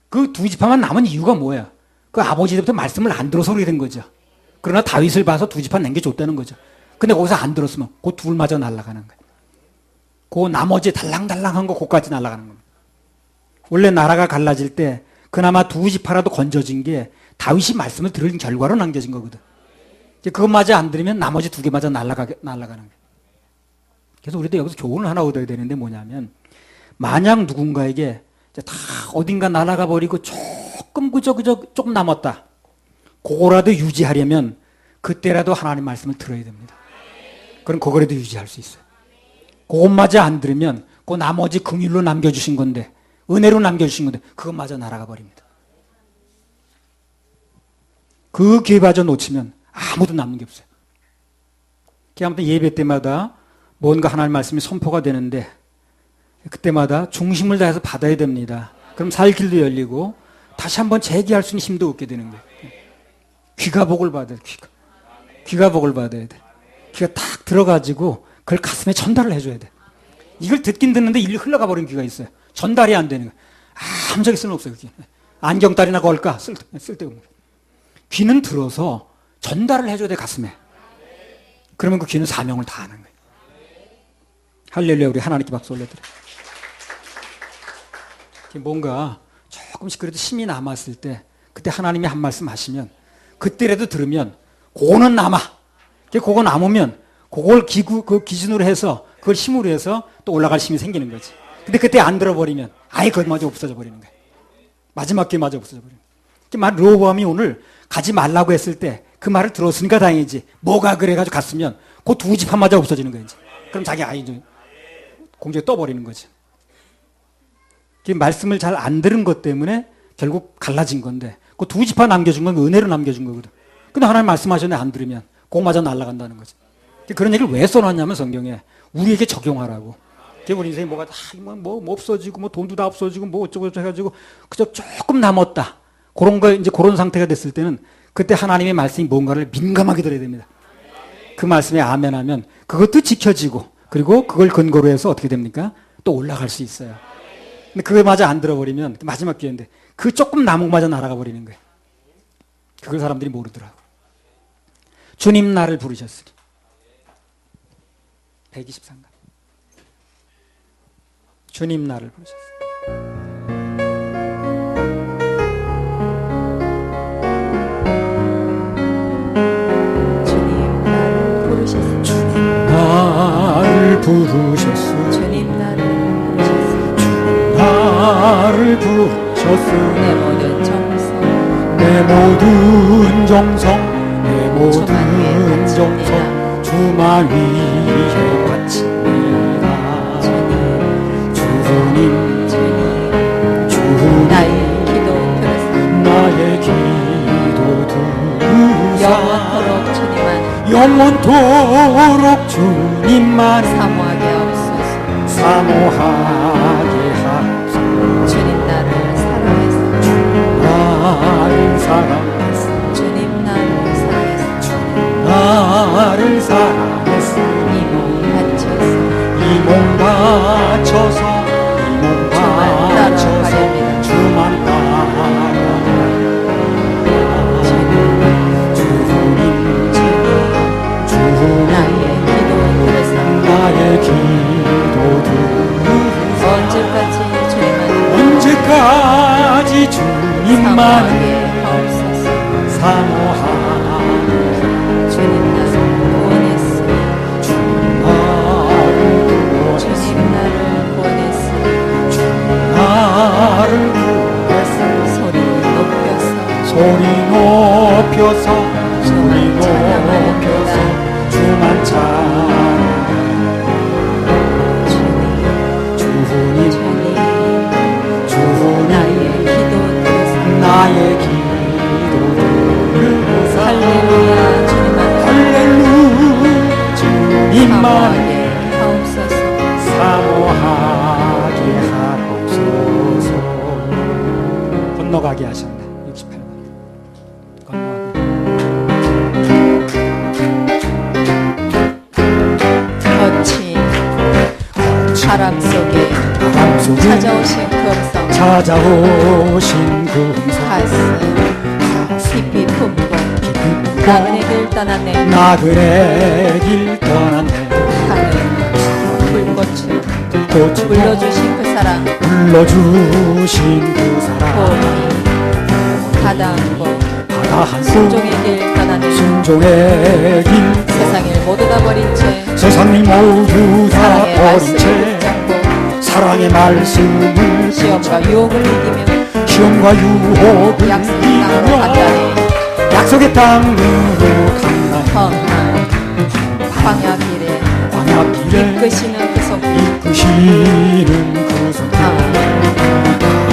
그 두 지파만 남은 이유가 뭐야? 그 아버지부터 말씀을 안 들어서 그렇게 된 거죠. 그러나 다윗을 봐서 두 지파 남겨줬다는 거죠. 근데 거기서 안 들었으면 그 둘마저 날아가는 거예요. 그 나머지 달랑달랑한 거 그까지 날아가는 겁니다. 원래 나라가 갈라질 때 그나마 두 지파라도 건져진 게 다윗이 말씀을 들은 결과로 남겨진 거거든. 그것마저 안 들으면 나머지 두 개마저 날아가는 거예요. 그래서 우리도 여기서 교훈을 하나 얻어야 되는데 뭐냐면 만약 누군가에게 다 어딘가 날아가 버리고 조금 조금 남았다. 그거라도 유지하려면 그때라도 하나님 말씀을 들어야 됩니다. 그럼 그거라도 유지할 수 있어요. 그것마저 안 들으면 그 나머지 긍휼로 남겨주신 건데 은혜로 남겨주신 건데 그것마저 날아가 버립니다. 그 기회마저 놓치면 아무도 남는 게 없어요. 아무튼 예배 때마다 뭔가 하나님 말씀이 선포가 되는데 그때마다 중심을 다해서 받아야 됩니다. 그럼 살 길도 열리고 다시 한번 재기할 수 있는 힘도 얻게 되는 거예요. 귀가 복을 받아야 돼. 귀가 복을 받아야 돼. 귀가 탁 들어가지고 그걸 가슴에 전달을 해줘야 돼. 이걸 듣긴 듣는데 일리 흘러가 버린 귀가 있어요. 전달이 안 되는 거예요. 아무짝에 쓸모없어요. 그게. 안경딸이나 걸까? 쓸데없는 거예요. 귀는 들어서 전달을 해줘야 돼, 가슴에. 그러면 그 귀는 사명을 다하는 거예요. 할렐루야. 우리 하나님께 박수 올려드려요. 뭔가 조금씩 그래도 힘이 남았을 때 그때 하나님이 한 말씀 하시면 그때라도 들으면 그거는 남아. 그거 남으면 그걸 그 기준으로 해서 그걸 힘으로 해서 또 올라갈 힘이 생기는 거지. 근데 그때 안 들어버리면 아예 그것마저 없어져 버리는 거예요. 마지막 기회마저 없어져 버리는 거예요. 르호보암이 오늘 가지 말라고 했을 때 그 말을 들었으니까 다행이지. 뭐가 그래가지고 갔으면 그 두 지파마저 없어지는 거예요. 그럼 자기 아이 공중에 떠버리는 거지. 말씀을 잘 안 들은 것 때문에 결국 갈라진 건데 그 두 지파 남겨준 건 은혜로 남겨준 거거든. 근데 하나님 말씀하셨는데 안 들으면 그거마저 날아간다는 거지. 그런 얘기를 왜 써놨냐면 성경에 우리에게 적용하라고. 우리 인생이 뭐가 뭐 없어지고 뭐 돈도 다 없어지고 뭐 어쩌고 저쩌고 해가지고 그저 조금 남았다. 그런 거 이제 그런 상태가 됐을 때는 그때 하나님의 말씀이 뭔가를 민감하게 들어야 됩니다. 그 말씀에 아멘하면 그것도 지켜지고 그리고 그걸 근거로 해서 어떻게 됩니까? 또 올라갈 수 있어요. 근데 그거마저 안 들어버리면 마지막 기회인데 그 조금 남은 거마저 날아가 버리는 거예요. 그걸 사람들이 모르더라고. 주님 나를 부르셨으니 123가 주님 나를 부르셨으니 나를 부르셨으니 주님 나를 부르셨으니 나를 부르셨으니 내 모든 정성 내 모든 정성 내 모든 정성 주만 위해 바칩니다. 주님 주님 나의 기도 들으사 나의 기도 들으사 영원토록 주님만 사모하게 하옵소서. 사모하게 하옵소서. 주님 나를 사랑해서 나를 사랑했으니 주님 나를 사랑해서 나를 사랑했으니 이 몸 바쳐서 이 몸 바쳐서 이 몸 바쳐서 주만 따라 나의 기도 들으사 언제까지 주님만 사모하게 하옵소서. 사모하게 주님 나를 구원했으니 주님 나를 구원했으니 나를 구했으니 소리 높여서 소리 높여서 주만 찬양하리. 나의 기도 들으사 할렐루야 할렐루야 주님만 사모하게 하옵소서. 사모하게 하옵소서. 건너가게 하셨네. 68번 건너가게. 거친 바람 속에 찾아오신 금성 가슴 깊이 품고 나그네 길 떠났네. 나그네 길 떠났네. 하늘 불꽃을 불러주신 그 사랑 불러주신 그 사랑 바다 한복 바다 한복 순종의 길 떠나네. 순종의 길 세상을 모두 다 버린 채 세상을 모두 다 사랑의 버린 채 말씀을 붙잡고 사랑의 말씀을 시험과 유혹을 이기며 시험과 유혹을 약속의 땅으로 간다네. 약속의 땅으로 간다네. 험한 광야길에 광야길에 이끄시는 그 손길 이끄시는 그 손길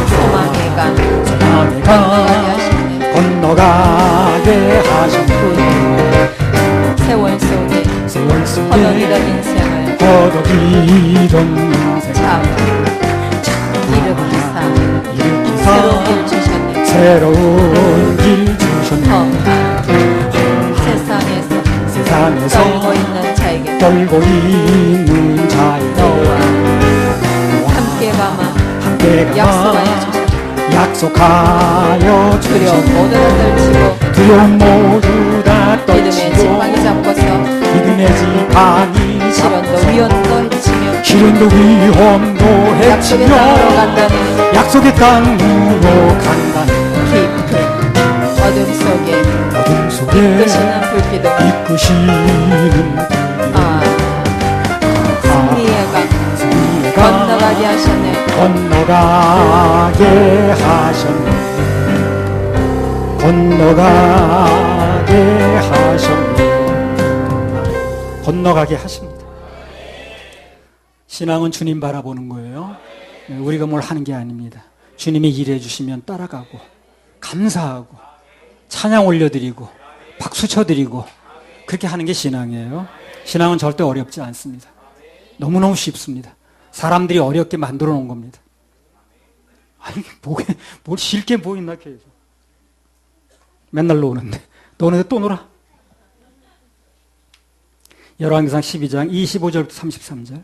소망의 강 소망의 강 건너가게 하시네. 건너가게 하신 분 세월 속에 세월 속에 허덕이던 인생을 허덕이던 인생 참 일으키사 일으키사 새로운 길 주셨네. 새로운 길 주셨네. 세상에서 떨고 있는 자에게 떨고 있는 자에게 너와 함께 가마 함께 약속하여 주셨네. 약속하여 두려움 주셨네. 모두 다 떨치고 두려움 모두 다 믿음의 떨치고 지팡이 잡고서 믿음의 지팡이 시련도 위험도 해치며 시련도 위험도 약속의 땅으로 해치며 간다는 약속의 땅으로 간다는 깊은 어둠 속에 어둠 속에 이끄시는 불기둥 이끄시는 승리의 강 승리가 건너가게 하셨네. 건너가게 하셨네. 건너가게 하셨네. 건너가게 하십니다. 신앙은 주님 바라보는 거예요. 우리가 뭘 하는 게 아닙니다. 주님이 일해 주시면 따라가고 감사하고 찬양 올려드리고 박수 쳐드리고 그렇게 하는 게 신앙이에요. 신앙은 절대 어렵지 않습니다. 너무너무 쉽습니다. 사람들이 어렵게 만들어 놓은 겁니다. 아니, 뭘 쉽게 뭐 있나, 계속. 맨날 노는데. 노는데 또 놀아. 열왕기상 12장 25절부터 33절.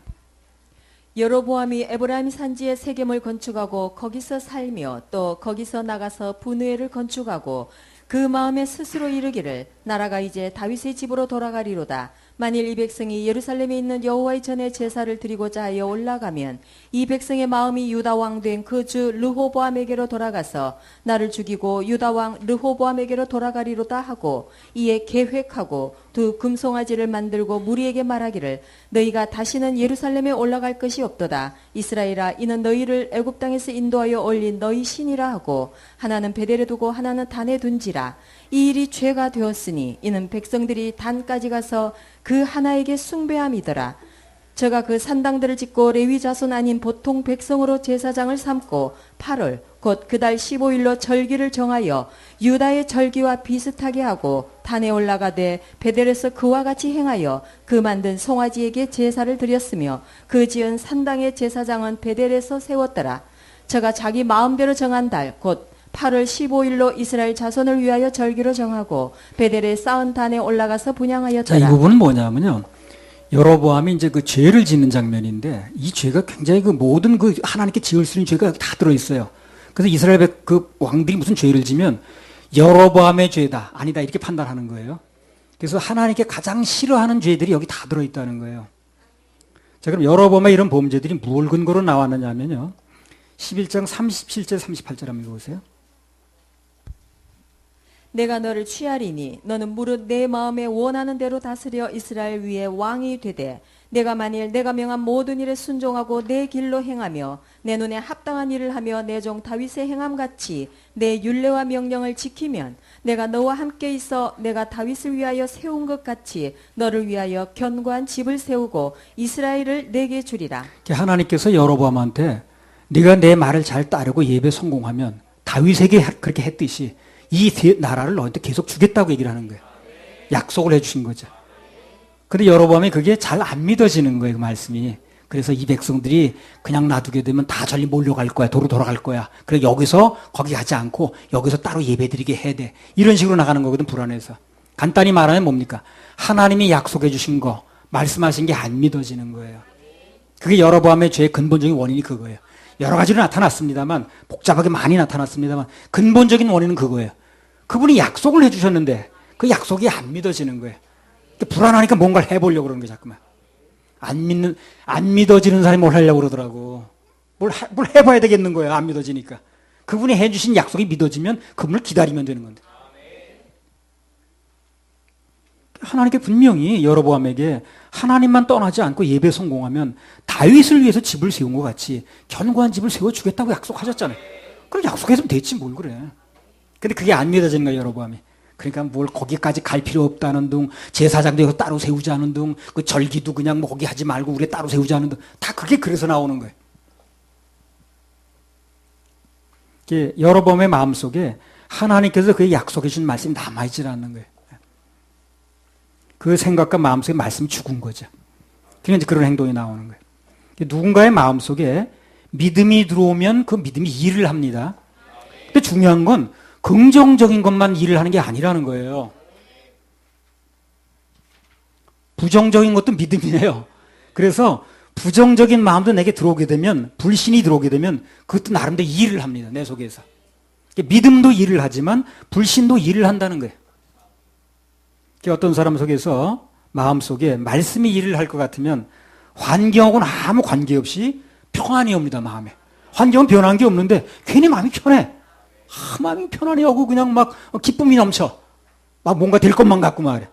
여로보암이 에브라임 산지에 세겜을 건축하고 거기서 살며 또 거기서 나가서 분회를 건축하고 그 마음에 스스로 이르기를 나라가 이제 다윗의 집으로 돌아가리로다. 만일 이 백성이 예루살렘에 있는 여호와의 전에 제사를 드리고자 하여 올라가면 이 백성의 마음이 유다 왕 된 그 주 르호보암에게로 돌아가서 나를 죽이고 유다 왕 르호보암에게로 돌아가리로다 하고 이에 계획하고 두 금송아지를 만들고 무리에게 말하기를 너희가 다시는 예루살렘에 올라갈 것이 없도다. 이스라엘아 이는 너희를 애굽 땅에서 인도하여 올린 너희 신이라 하고 하나는 베델에 두고 하나는 단에 둔지라. 이 일이 죄가 되었으니 이는 백성들이 단까지 가서 그 하나에게 숭배함이더라. 저가 그 산당들을 짓고 레위 자손 아닌 보통 백성으로 제사장을 삼고 8월 곧 그 달 15일로 절기를 정하여 유다의 절기와 비슷하게 하고 단에 올라가되 베델에서 그와 같이 행하여 그 만든 송아지에게 제사를 드렸으며 그 지은 산당의 제사장은 베델에서 세웠더라. 저가 자기 마음대로 정한 달 곧 8월 15일로 이스라엘 자손을 위하여 절기로 정하고 베델에 쌓은 단에 올라가서 분향하였더라. 자, 이 부분은 뭐냐면요. 여로보암이 이제 그 죄를 짓는 장면인데 이 죄가 굉장히 그 모든 그 하나님께 지을 수 있는 죄가 다 들어있어요. 그래서 이스라엘 그 왕들이 무슨 죄를 지면 여로보암의 죄다, 아니다 이렇게 판단하는 거예요. 그래서 하나님께 가장 싫어하는 죄들이 여기 다 들어있다는 거예요. 자, 그럼 여로보암의 이런 범죄들이 뭘 근거로 나왔느냐 하면요. 11장 37절 38절 한번 읽어보세요. 내가 너를 취하리니 너는 무릇 내 마음에 원하는 대로 다스려 이스라엘 위에 왕이 되되 내가 만일 내가 명한 모든 일에 순종하고 내 길로 행하며 내 눈에 합당한 일을 하며 내 종 다윗의 행함같이 내 율례와 명령을 지키면 내가 너와 함께 있어 내가 다윗을 위하여 세운 것 같이 너를 위하여 견고한 집을 세우고 이스라엘을 내게 주리라. 하나님께서 여로보암한테 네가 내 말을 잘 따르고 예배 성공하면 다윗에게 그렇게 했듯이 이 나라를 너한테 계속 주겠다고 얘기를 하는 거예요. 약속을 해주신 거죠. 근데 여로보암이 그게 잘 안 믿어지는 거예요, 그 말씀이. 그래서 이 백성들이 그냥 놔두게 되면 다 저리 몰려갈 거야, 도로 돌아갈 거야. 그래 여기서 거기 가지 않고 여기서 따로 예배드리게 해야 돼. 이런 식으로 나가는 거거든, 불안해서. 간단히 말하면 뭡니까? 하나님이 약속해 주신 거, 말씀하신 게 안 믿어지는 거예요. 그게 여로보암의 죄의 근본적인 원인이 그거예요. 여러 가지로 나타났습니다만, 복잡하게 많이 나타났습니다만, 근본적인 원인은 그거예요. 그분이 약속을 해주셨는데, 그 약속이 안 믿어지는 거예요. 불안하니까 뭔가를 해보려고 그러는 거예요, 자꾸만. 안 믿어지는 사람이 뭘 하려고 그러더라고. 뭘 해봐야 되겠는 거예요, 안 믿어지니까. 그분이 해주신 약속이 믿어지면 그분을 기다리면 되는 건데. 하나님께 분명히 여로보암에게 하나님만 떠나지 않고 예배 성공하면 다윗을 위해서 집을 세운 것 같이 견고한 집을 세워주겠다고 약속하셨잖아요. 그럼 약속했으면 됐지 뭘 그래. 근데 그게 안 믿어지는 거예요, 여로보암이. 그러니까 뭘 거기까지 갈 필요 없다는 둥, 제사장도 여기서 따로 세우자는 둥, 그 절기도 그냥 뭐 거기 하지 말고 우리 따로 세우자는 둥, 다 그게 그래서 나오는 거예요. 여로보암의 마음속에 하나님께서 그 약속해 주신 말씀이 남아있지 않는 거예요. 그 생각과 마음속에 말씀이 죽은 거죠. 그러니까 이제 그런 행동이 나오는 거예요. 누군가의 마음속에 믿음이 들어오면 그 믿음이 일을 합니다. 근데 중요한 건 긍정적인 것만 일을 하는 게 아니라는 거예요. 부정적인 것도 믿음이에요. 그래서 부정적인 마음도 내게 들어오게 되면, 불신이 들어오게 되면 그것도 나름대로 일을 합니다. 내 속에서. 믿음도 일을 하지만 불신도 일을 한다는 거예요. 어떤 사람 속에서 마음속에 말씀이 일을 할 것 같으면 환경하고는 아무 관계없이 평안이 옵니다. 마음에. 환경은 변한 게 없는데 괜히 마음이 편해. 마음이 편안해 하고 그냥 막 기쁨이 넘쳐. 막 뭔가 될 것만 같고 말이야.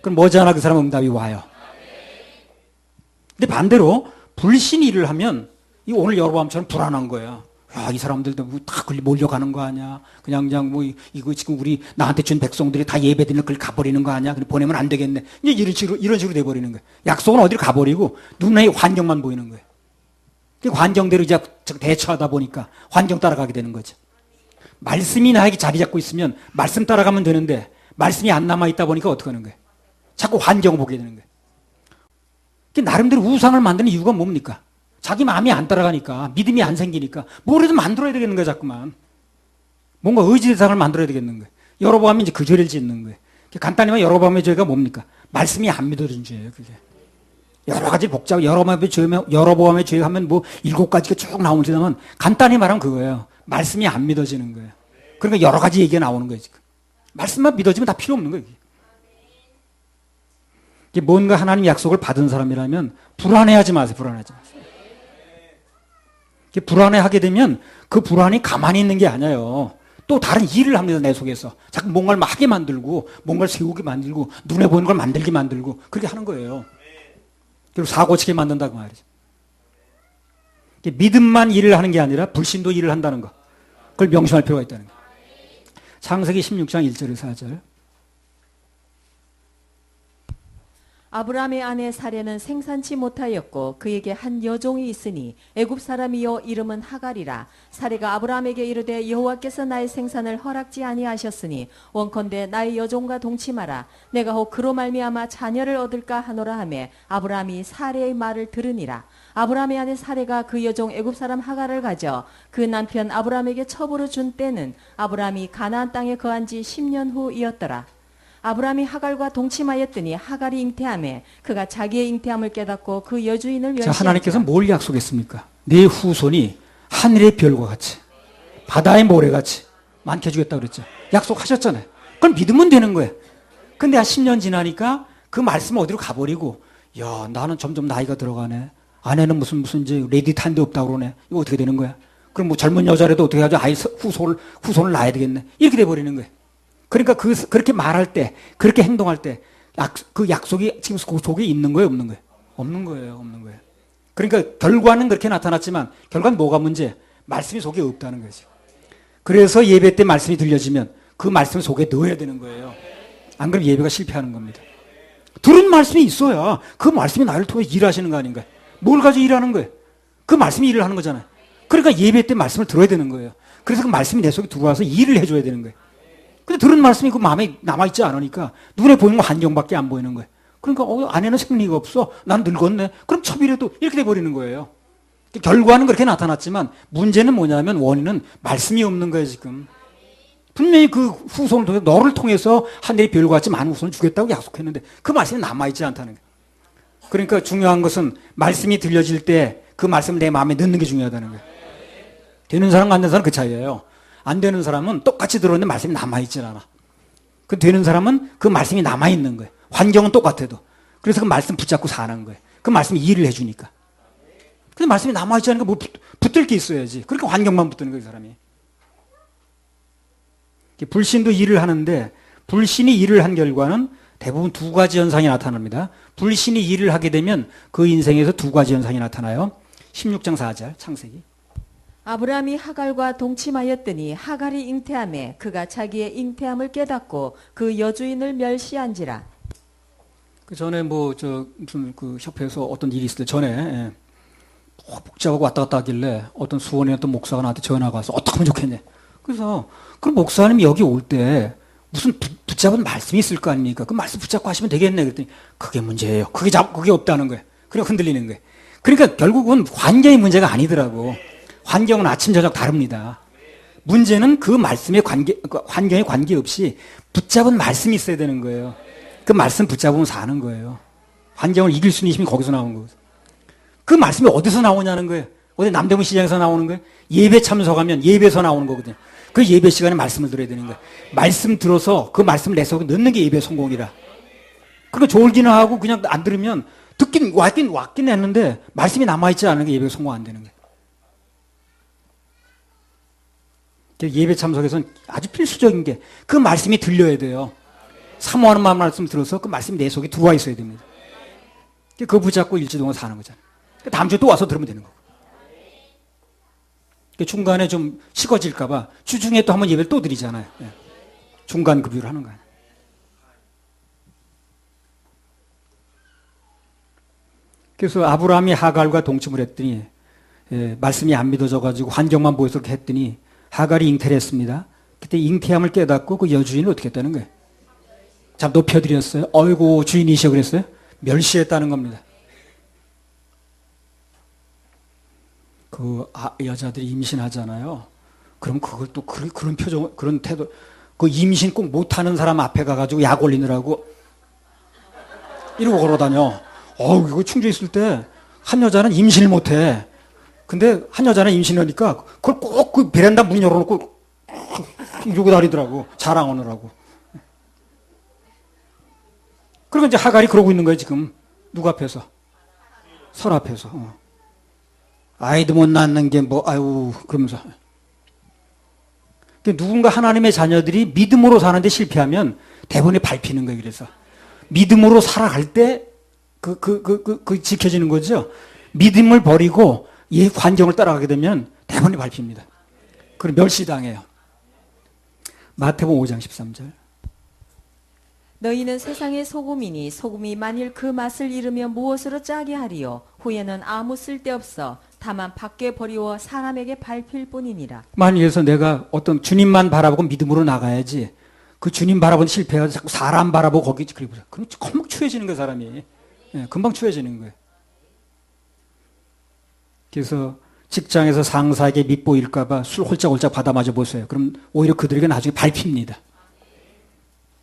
그럼 머지않아 그 사람 응답이 와요. 근데 반대로 불신이 일을 하면 이 오늘 여러분처럼 불안한 거예요. 야, 이 사람들도 뭐 다 몰려가는 거 아니야? 그냥 뭐 이거 지금 우리 나한테 준 백성들이 다 예배드리는 걸 가버리는 거 아니야? 그냥 보내면 안 되겠네. 이제 이런 식으로 돼버리는 거예요. 약속은 어디로 가버리고 눈에 환경만 보이는 거예요. 그 환경대로 이제 대처하다 보니까 환경 따라가게 되는 거죠. 말씀이 나에게 자리 잡고 있으면 말씀 따라가면 되는데 말씀이 안 남아 있다 보니까 어떻게 하는 거예요? 자꾸 환경을 보게 되는 거예요. 나름대로 우상을 만드는 이유가 뭡니까? 자기 마음이 안 따라가니까, 믿음이 안 생기니까 뭐라도 만들어야 되겠는 거야, 자꾸만. 뭔가 의지 대상을 만들어야 되겠는 거예요. 여로보암이 이제 그 죄를 짓는 거예요. 간단히 말하면 여로보암의 죄가 뭡니까? 말씀이 안 믿어진 죄예요, 그게. 여러 가지 복잡, 여로보암의 죄 하면 뭐 7가지가 쭉 나오지만 간단히 말하면 그거예요. 말씀이 안 믿어지는 거예요. 그러니까 여러 가지 얘기가 나오는 거예요, 지금. 말씀만 믿어지면 다 필요 없는 거예요. 이게 뭔가 하나님 약속을 받은 사람이라면 불안해하지 마세요, 불안하지 마세요. 불안해하게 되면 그 불안이 가만히 있는 게 아니에요. 또 다른 일을 합니다, 내 속에서. 자꾸 뭔가를 하게 만들고, 뭔가를 세우게 만들고, 눈에 보이는 걸 만들게 만들고, 그렇게 하는 거예요. 그리고 사고치게 만든다고 말이죠. 믿음만 일을 하는 게 아니라 불신도 일을 한다는 거. 그걸 명심할 필요가 있다는 거. 창세기 16장 1절에서 4절. 아브라함의 아내 사레는 생산치 못하였고 그에게 한 여종이 있으니 애굽 사람이요 이름은 하갈이라. 사레가 아브라함에게 이르되 여호와께서 나의 생산을 허락지 아니하셨으니 원컨대 나의 여종과 동침하라. 내가 혹 그로 말미암아 자녀를 얻을까 하노라 하매 아브라함이 사레의 말을 들으니라. 아브라함의 아내 사레가 그 여종 애굽 사람 하갈을 가져 그 남편 아브라함에게 첩으로 준 때는 아브라함이 가나안 땅에 거한 지 10년 후이었더라. 아브라함이 하갈과 동침하였더니 하갈이 잉태하매 그가 자기의 잉태함을 깨닫고 그 여주인을 멸시하니라. 자, 하나님께서 뭘 약속했습니까? 네 후손이 하늘의 별과 같이 바다의 모래같이 많게 해주겠다고 그랬죠. 약속하셨잖아요. 그럼 믿으면 되는 거예요. 근데 한 10년 지나니까 그 말씀은 어디로 가버리고, 야, 나는 점점 나이가 들어가네. 아내는 무슨 이제 레디탄데 없다고 그러네. 이거 어떻게 되는 거야? 그럼 뭐 젊은 여자라도 어떻게 하죠? 아이 후손을 낳아야 되겠네. 이렇게 돼버리는 거예요. 그러니까 그렇게 말할 때, 그렇게 행동할 때, 그 약속이 지금 그 속에 있는 거예요, 없는 거예요? 없는 거예요, 없는 거예요. 그러니까 결과는 그렇게 나타났지만, 결과는 뭐가 문제? 말씀이 속에 없다는 거죠. 그래서 예배 때 말씀이 들려지면 그 말씀 속에 넣어야 되는 거예요. 안 그러면 예배가 실패하는 겁니다. 들은 말씀이 있어야 그 말씀이 나를 통해 일하시는 거 아닌가요? 뭘 가지고 일하는 거예요? 그 말씀이 일을 하는 거잖아요. 그러니까 예배 때 말씀을 들어야 되는 거예요. 그래서 그 말씀이 내 속에 들어와서 일을 해줘야 되는 거예요. 근데 들은 말씀이 그 마음에 남아있지 않으니까 눈에 보이는 건 환경밖에 안 보이는 거예요. 그러니까 아내는 생리가 없어. 난 늙었네. 그럼 첩이라도 이렇게 돼버리는 거예요. 결과는 그렇게 나타났지만 문제는 뭐냐면 원인은 말씀이 없는 거예요, 지금. 분명히 그 후손을 통해서 너를 통해서 하늘의 별같이 많은 후손을 주겠다고 약속했는데 그 말씀이 남아있지 않다는 거예요. 그러니까 중요한 것은 말씀이 들려질 때 그 말씀을 내 마음에 넣는 게 중요하다는 거예요. 되는 사람과 안 되는 사람은 그 차이예요. 안 되는 사람은 똑같이 들었는데 말씀이 남아있질 않아. 그 되는 사람은 그 말씀이 남아있는 거예요. 환경은 똑같아도. 그래서 그 말씀 붙잡고 사는 거예요. 그 말씀이 일을 해주니까. 근데 말씀이 남아있지 않으니까 뭐 붙들 게 있어야지. 그러니까 환경만 붙드는 거예요, 그 사람이. 불신도 일을 하는데 불신이 일을 한 결과는 대부분 두 가지 현상이 나타납니다. 불신이 일을 하게 되면 그 인생에서 두 가지 현상이 나타나요. 16장 4절 창세기. 아브라함이 하갈과 동침하였더니 하갈이 잉태하매 그가 자기의 잉태함을 깨닫고 그 여주인을 멸시한지라. 그 전에 무슨 그 협회에서 어떤 일이 있을 때 전에 복잡하고 왔다 갔다 하길래 어떤 수원의 어떤 목사가 나한테 전화가 와서 어떻게 하면 좋겠냐. 그래서 그 목사님이 여기 올 때 무슨 붙잡은 말씀이 있을 거 아닙니까? 그 말씀 붙잡고 하시면 되겠네. 그랬더니 그게 문제예요. 그게 없다는 거예요. 그리고 흔들리는 거예요. 그러니까 결국은 환경이 문제가 아니더라고. 환경은 아침 저녁 다릅니다. 문제는 그 말씀의 환경에 관계없이 붙잡은 말씀이 있어야 되는 거예요. 그 말씀 붙잡으면 사는 거예요. 환경을 이길 수 있는 힘이 거기서 나오는 거예요. 그 말씀이 어디서 나오냐는 거예요. 어디 남대문 시장에서 나오는 거예요? 예배 참석하면 예배에서 나오는 거거든요. 그 예배 시간에 말씀을 들어야 되는 거예요. 말씀 들어서 그 말씀을 내 속에 넣는 게 예배 성공이라. 그러니까 졸기는 하고 그냥 안 들으면 듣긴 왔긴 했는데 말씀이 남아있지 않은 게 예배 성공 안 되는 거예요. 예배 참석에서는 아주 필수적인 게 그 말씀이 들려야 돼요. 사모하는 마음 말씀 들어서 그 말씀이 내 속에 들어와 있어야 됩니다. 그거 붙잡고 일주 동안 사는 거잖아요. 다음 주에 또 와서 들으면 되는 거고. 중간에 좀 식어질까봐 주중에 또 한번 예배를 또 드리잖아요. 중간 급유를 하는 거예요. 그래서 아브라함이 하갈과 동침을 했더니 말씀이 안 믿어져가지고 환경만 보여서 그렇게 했더니 하갈이 잉태를 했습니다. 그때 잉태함을 깨닫고 그 여주인은 어떻게 했다는 거예요? 참 높여드렸어요. 어이구 주인이시여 그랬어요? 멸시했다는 겁니다. 여자들이 임신하잖아요. 그럼 그걸 또 그런 표정, 그런 태도, 그 임신 꼭 못하는 사람 앞에 가가지고 약 올리느라고 이러고 걸어다녀. 이거 충주 있을 때 한 여자는 임신을 못해. 근데 한 여자는 임신하니까 그걸 꼭 그 베란다 문 열어놓고 이러고 다니더라고. 자랑하느라고. 그리고 이제 하갈이 그러고 있는 거예요, 지금. 누구 앞에서? 설 앞에서. 아이도 못 낳는 게 그러면서. 누군가 하나님의 자녀들이 믿음으로 사는데 실패하면 대본에 밟히는 거예요, 그래서. 믿음으로 살아갈 때 지켜지는 거죠. 믿음을 버리고 이 환경을 따라가게 되면 대본에 밟힙니다. 그럼 멸시당해요. 마태복음 5장 13절. 너희는 세상의 소금이니 소금이 만일 그 맛을 잃으면 무엇으로 짜게 하리요? 후에는 아무 쓸데없어 다만 밖에 버리워 사람에게 밟힐 뿐이니라. 만일에서 내가 어떤 주님만 바라보고 믿음으로 나가야지 그 주님 바라보는 실패가 자꾸 사람 바라보고 거기 그리고 그럼 금방 추해지는 거예요, 사람이. 금방 추해지는 거예요. 그래서 직장에서 상사에게 밉보일까봐 술 홀짝홀짝 받아 마셔 보세요. 그럼 오히려 그들에게 나중에 밟힙니다.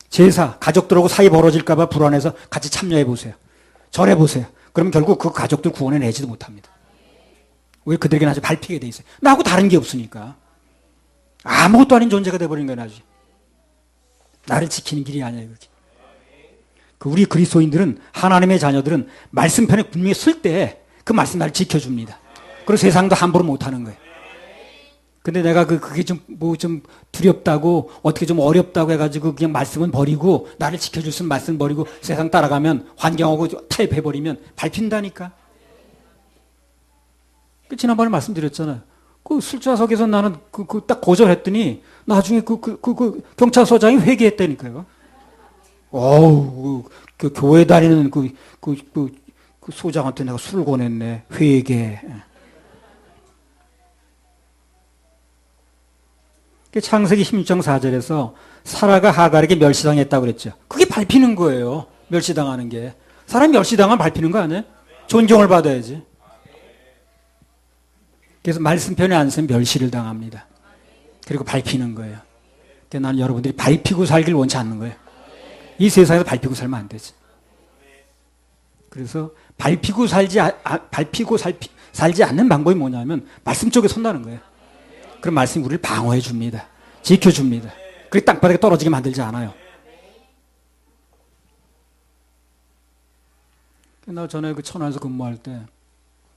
제사, 가족들하고 사이 벌어질까봐 불안해서 같이 참여해 보세요. 절해 보세요. 그럼 결국 그 가족들 구원해내지도 못합니다. 왜 그들에게 나중에 밟히게 돼 있어요? 나하고 다른 게 없으니까. 아무것도 아닌 존재가 돼버린 거예요, 나중에. 나를 지키는 길이 아니에요, 그게. 우리 그리스도인들은, 하나님의 자녀들은 말씀편에 분명히 쓸 때 그 말씀 나를 지켜줍니다. 그리고 세상도 함부로 못하는 거예요. 근데 내가 그게 좀 두렵다고, 어떻게 좀 어렵다고 해가지고 그냥 말씀은 버리고, 나를 지켜줄 수 있는 말씀 버리고 세상 따라가면, 환경하고 타협해버리면 밟힌다니까. 지난번에 말씀드렸잖아요. 그 술좌석에서 나는 딱 거절했더니, 나중에 경찰서장이 회개했다니까요. 그 교회 다니는 그 소장한테 내가 술을 권했네. 회개. 창세기 16장 4절에서 사라가 하갈에게 멸시당했다고 그랬죠. 그게 밟히는 거예요. 멸시당하는 게. 사람이 멸시당하면 밟히는 거 아니에요? 존경을 받아야지. 그래서 말씀편에 안 쓰면 멸시를 당합니다. 그리고 밟히는 거예요. 그러니까 나는 여러분들이 밟히고 살길 원치 않는 거예요. 이 세상에서 밟히고 살면 안 되지. 그래서 밟히고 살지 않는 방법이 뭐냐면 말씀 쪽에 선다는 거예요. 그럼 말씀이 우리를 방어해 줍니다. 지켜줍니다. 그게 땅바닥에 떨어지게 만들지 않아요. 나 전에 천안에서 근무할 때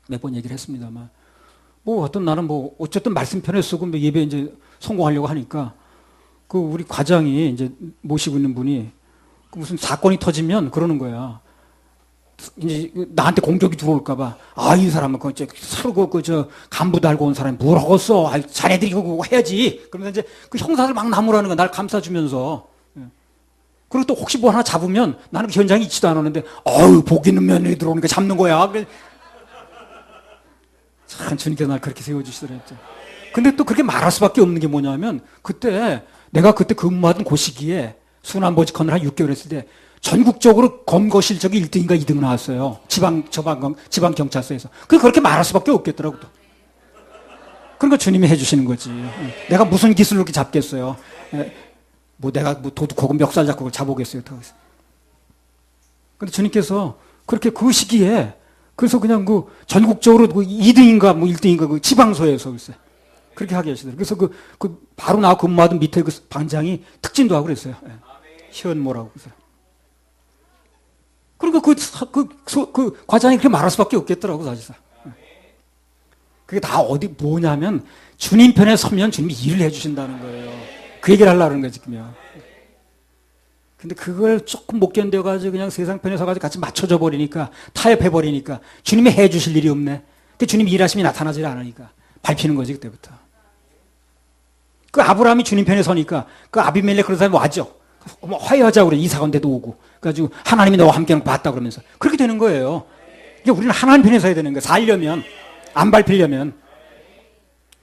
몇 번 얘기를 했습니다만, 나는 어쨌든 말씀편에 쓰고 예배 이제 성공하려고 하니까, 우리 과장이 이제 모시고 있는 분이 무슨 사건이 터지면 그러는 거야. 이제 나한테 공격이 들어올까봐, 이 사람은 서로 간부 달고 온 사람이 뭘 하겠어? 자네들이 그거 해야지. 그러면서 이제 그 형사들 막 나무라는 거야. 날 감싸주면서. 그리고 또 혹시 뭐 하나 잡으면 나는 그 현장에 있지도 않았는데, 복 있는 며느리 들어오니까 잡는 거야. 참, 주님께서 날 그렇게 세워주시더랬죠. 근데 또 그렇게 말할 수밖에 없는 게 뭐냐면, 내가 그때 근무하던 그 시기에 순환보직헌을 한 6개월 했을 때 전국적으로 검거 실적이 1등인가 2등 나왔어요. 지방경찰서에서. 그렇게 말할 수밖에 없겠더라고. 또. 그러니까 주님이 해주시는 거지. 내가 무슨 기술로 이렇게 잡겠어요. 내가 도둑하고 멱살 잡고 잡아오겠어요. 근데 주님께서 그렇게 그 시기에 그래서 그냥 전국적으로 2등인가 1등인가 그 지방소에서 글쎄. 그렇게 하게 하시더라고요. 그래서 바로 나와 근무하던 밑에 그 방장이 특진도 하고 그랬어요. 현모라고. 그래서. 그러니까 그 과장이 그렇게 말할 수밖에 없겠더라고, 사실상. 그게 다 뭐냐면, 주님 편에 서면 주님이 일을 해주신다는 거예요. 그 얘기를 하려는 거예요, 지금요. 근데 그걸 조금 못 견뎌가지고 그냥 세상 편에 서가지고 같이 맞춰져 버리니까, 타협해버리니까, 주님이 해주실 일이 없네. 근데 주님이 일하심이 나타나질 않으니까, 밟히는 거지, 그때부터. 그 아브라함이 주님 편에 서니까, 그 아비멜렉 그런 사람이 와죠. 화해하자고 그래, 이사 간데도 오고. 그래가지고 하나님이 너와 함께 봤다 그러면서. 그렇게 되는 거예요. 그러니까 우리는 하나님 편에 서야 되는 거예요. 살려면, 안 밟히려면.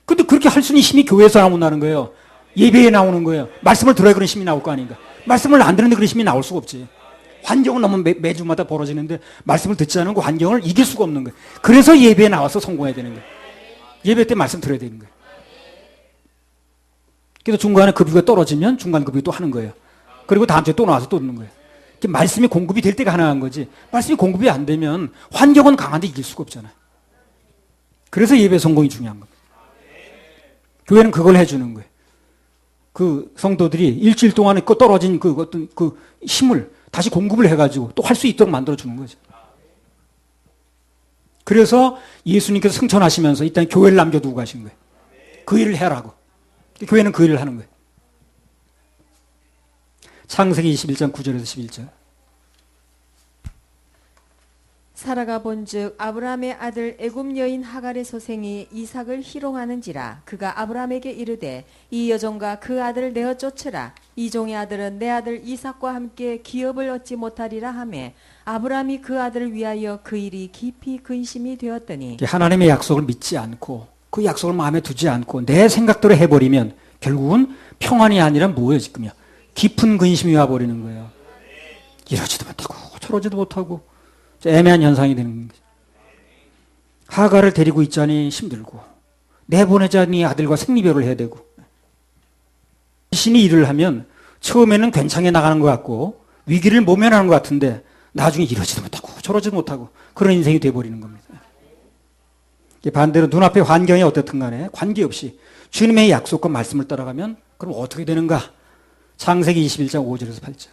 근데 그렇게 할 수 있는 힘이 교회에서 나온다는 거예요. 예배에 나오는 거예요. 말씀을 들어야 그런 힘이 나올 거 아닌가. 말씀을 안 듣는데 그런 힘이 나올 수가 없지. 환경은 너무 매주마다 벌어지는데 말씀을 듣지 않은 그 환경을 이길 수가 없는 거예요. 그래서 예배에 나와서 성공해야 되는 거예요. 예배 때 말씀 들어야 되는 거예요. 그래서 중간에 급유가 떨어지면 중간 급유 또 하는 거예요. 그리고 다음 주에 또 나와서 또 듣는 거예요. 말씀이 공급이 될 때가 가능한 거지. 말씀이 공급이 안 되면 환경은 강한데 이길 수가 없잖아요. 그래서 예배 성공이 중요한 겁니다. 교회는 그걸 해주는 거예요. 그 성도들이 일주일 동안에 떨어진 어떤 힘을 다시 공급을 해가지고 또 할 수 있도록 만들어주는 거죠. 그래서 예수님께서 승천하시면서 일단 교회를 남겨두고 가신 거예요. 그 일을 해라고. 교회는 그 일을 하는 거예요. 창세기 21장 9절에서 11절. 사라가 본즉 아브라함의 아들 애굽 여인 하갈의 소생이 이삭을 희롱하는지라 그가 아브라함에게 이르되 이 여종과 그 아들을 내어 쫓으라 이 종의 아들은 내 아들 이삭과 함께 기업을 얻지 못하리라 하매 아브라함이 그 아들을 위하여 그 일이 깊이 근심이 되었더니 하나님의 약속을 믿지 않고 그 약속을 마음에 두지 않고 내 생각대로 해버리면 결국은 평안이 아니라 뭐예요 지금요? 깊은 근심이 와버리는 거예요. 이러지도 못하고 저러지도 못하고 애매한 현상이 되는 거죠. 하갈을 데리고 있자니 힘들고 내보내자니 아들과 생리별을 해야 되고 신이 일을 하면 처음에는 괜찮게 나가는 것 같고 위기를 모면하는 것 같은데 나중에 이러지도 못하고 저러지도 못하고 그런 인생이 돼버리는 겁니다. 반대로 눈앞의 환경이 어떻든 간에 관계없이 주님의 약속과 말씀을 따라가면 그럼 어떻게 되는가? 창세기 21장 5절에서 8절.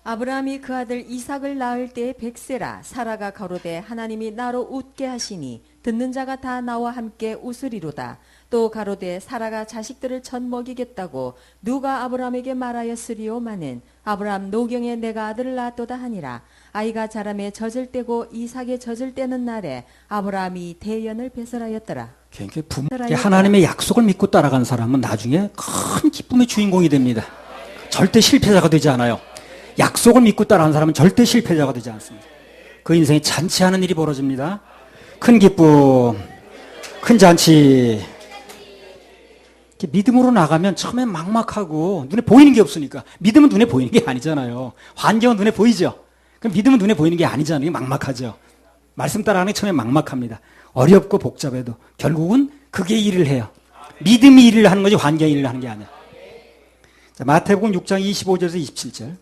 아브라함이 그 아들 이삭을 낳을 때에 100세라 사라가 가로되 하나님이 나로 웃게 하시니 듣는 자가 다 나와 함께 웃으리로다. 또 가로되 사라가 자식들을 젖 먹이겠다고 누가 아브라함에게 말하였으리오마는 아브라함 노경에 내가 아들을 낳았도다 하니라. 아이가 자라매 젖을 떼고 이삭의 젖을 떼는 날에 아브라함이 대연을 배설하였더라. 하나님의 약속을 믿고 따라간 사람은 나중에 큰 기쁨의 주인공이 됩니다. 절대 실패자가 되지 않아요. 약속을 믿고 따라간 사람은 절대 실패자가 되지 않습니다. 그 인생에 잔치하는 일이 벌어집니다. 큰 기쁨, 큰 잔치. 믿음으로 나가면 처음에 막막하고 눈에 보이는 게 없으니까. 믿음은 눈에 보이는 게 아니잖아요. 환경은 눈에 보이죠. 그럼 믿음은 눈에 보이는 게 아니잖아요. 막막하죠. 말씀 따라가는 게 처음에 막막합니다. 어렵고 복잡해도 결국은 그게 일을 해요. 믿음이 일을 하는 거지 환경이 일을 하는 게 아니야. 자, 마태복음 6장 25절에서 27절.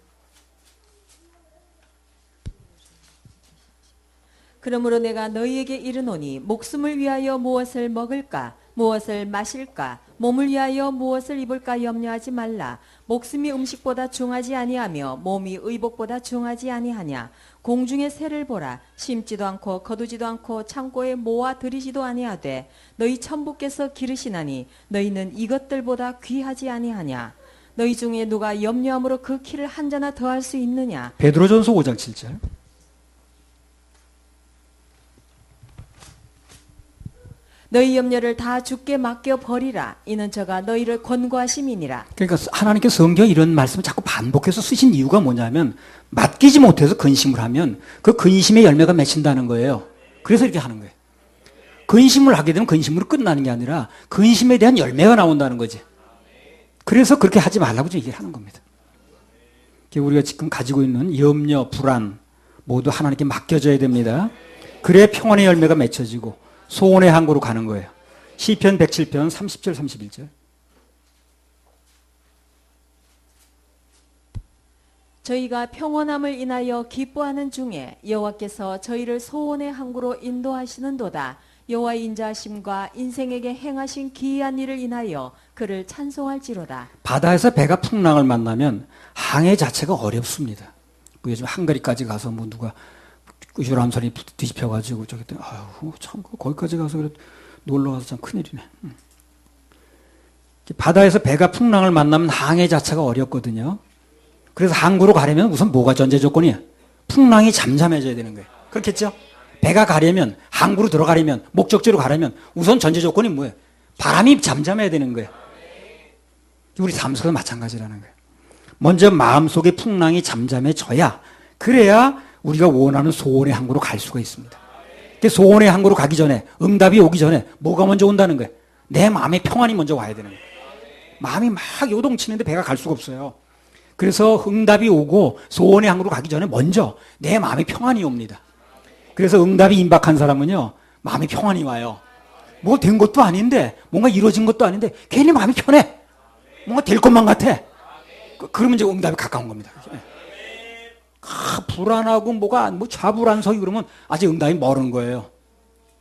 그러므로 내가 너희에게 이르노니 목숨을 위하여 무엇을 먹을까 무엇을 마실까 몸을 위하여 무엇을 입을까 염려하지 말라. 목숨이 음식보다 중하지 아니하며 몸이 의복보다 중하지 아니하냐. 공중의 새를 보라. 심지도 않고 거두지도 않고 창고에 모아 들이지도 아니하되 너희 천부께서 기르시나니 너희는 이것들보다 귀하지 아니하냐. 너희 중에 누가 염려함으로 그 키를 한 자나 더할 수 있느냐. 베드로전서 5장 7절. 너희 염려를 다 주께 맡겨 버리라. 이는 저가 너희를 권고하심이니라. 그러니까 하나님께 성경에 이런 말씀을 자꾸 반복해서 쓰신 이유가 뭐냐면 맡기지 못해서 근심을 하면 그 근심의 열매가 맺힌다는 거예요. 그래서 이렇게 하는 거예요. 근심을 하게 되면 근심으로 끝나는 게 아니라 근심에 대한 열매가 나온다는 거지. 그래서 그렇게 하지 말라고 얘기를 하는 겁니다. 우리가 지금 가지고 있는 염려, 불안 모두 하나님께 맡겨져야 됩니다. 그래야 평안의 열매가 맺혀지고 소원의 항구로 가는 거예요. 시편 107편 30절 31절. 저희가 평온함을 인하여 기뻐하는 중에 여호와께서 저희를 소원의 항구로 인도하시는도다. 여호와의 인자하심과 인생에게 행하신 기이한 일을 인하여 그를 찬송할지로다. 바다에서 배가 풍랑을 만나면 항해 자체가 어렵습니다. 요즘 한가리까지 가서 뭐 누가 유람선이 뒤집혀가지고 저기 아유 참 거기까지 가서 그래 놀러 가서 참 큰일이네. 바다에서 배가 풍랑을 만나면 항해 자체가 어렵거든요. 그래서 항구로 가려면 우선 뭐가 전제 조건이야? 풍랑이 잠잠해져야 되는 거예요. 그렇겠죠? 배가 가려면, 항구로 들어가려면, 목적지로 가려면 우선 전제 조건이 뭐예요? 바람이 잠잠해야 되는 거예요. 우리 삶 속도 마찬가지라는 거예요. 먼저 마음속에 풍랑이 잠잠해져야, 그래야 우리가 원하는 소원의 항구로 갈 수가 있습니다. 소원의 항구로 가기 전에, 응답이 오기 전에 뭐가 먼저 온다는 거예요? 내 마음의 평안이 먼저 와야 되는 거예요. 마음이 막 요동치는데 배가 갈 수가 없어요. 그래서 응답이 오고 소원의 항구로 가기 전에 먼저 내 마음의 평안이 옵니다. 그래서 응답이 임박한 사람은요, 마음의 평안이 와요. 뭐 된 것도 아닌데, 뭔가 이루어진 것도 아닌데, 괜히 마음이 편해. 뭔가 될 것만 같아. 그러면 이제 응답이 가까운 겁니다. 불안하고 뭐가, 뭐 좌불안석이 그러면 아직 응답이 멀은 거예요.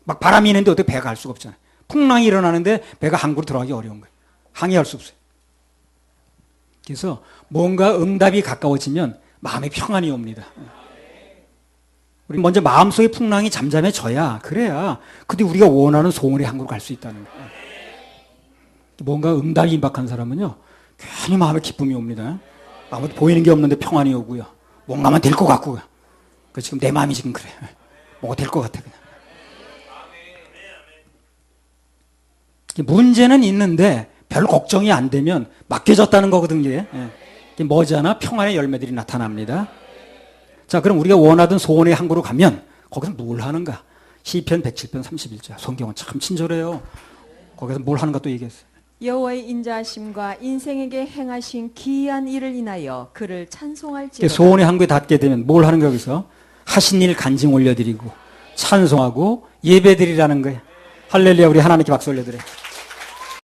막 바람이 있는데 어떻게 배가 갈 수가 없잖아요. 풍랑이 일어나는데 배가 항구로 들어가기 어려운 거예요. 항해할 수 없어요. 그래서 뭔가 응답이 가까워지면 마음의 평안이 옵니다. 우리 먼저 마음속의 풍랑이 잠잠해져야, 그래야 그때 우리가 원하는 소원의 항구로 갈 수 있다는 거예요. 뭔가 응답이 임박한 사람은요, 괜히 마음에 기쁨이 옵니다. 아무도 보이는 게 없는데 평안이 오고요. 뭔가만 될 것 같고, 지금 내 마음이 지금 그래. 뭐가 될 것 같아 그냥. 문제는 있는데 별 걱정이 안 되면 맡겨졌다는 거거든요. 머지않아 평안의 열매들이 나타납니다. 자, 그럼 우리가 원하던 소원의 항구로 가면 거기서 뭘 하는가? 시편 107편 31절. 성경은 참 친절해요. 거기서 뭘 하는가 또 얘기했어요. 여호와의 인자하심과 인생에게 행하신 기이한 일을 인하여 그를 찬송할지로다. 소원의 항구에 닿게 되면 뭘 하는가? 여기서 하신 일 간증 올려드리고 찬송하고 예배드리라는 거예요. 할렐루야. 우리 하나님께 박수 올려드려요.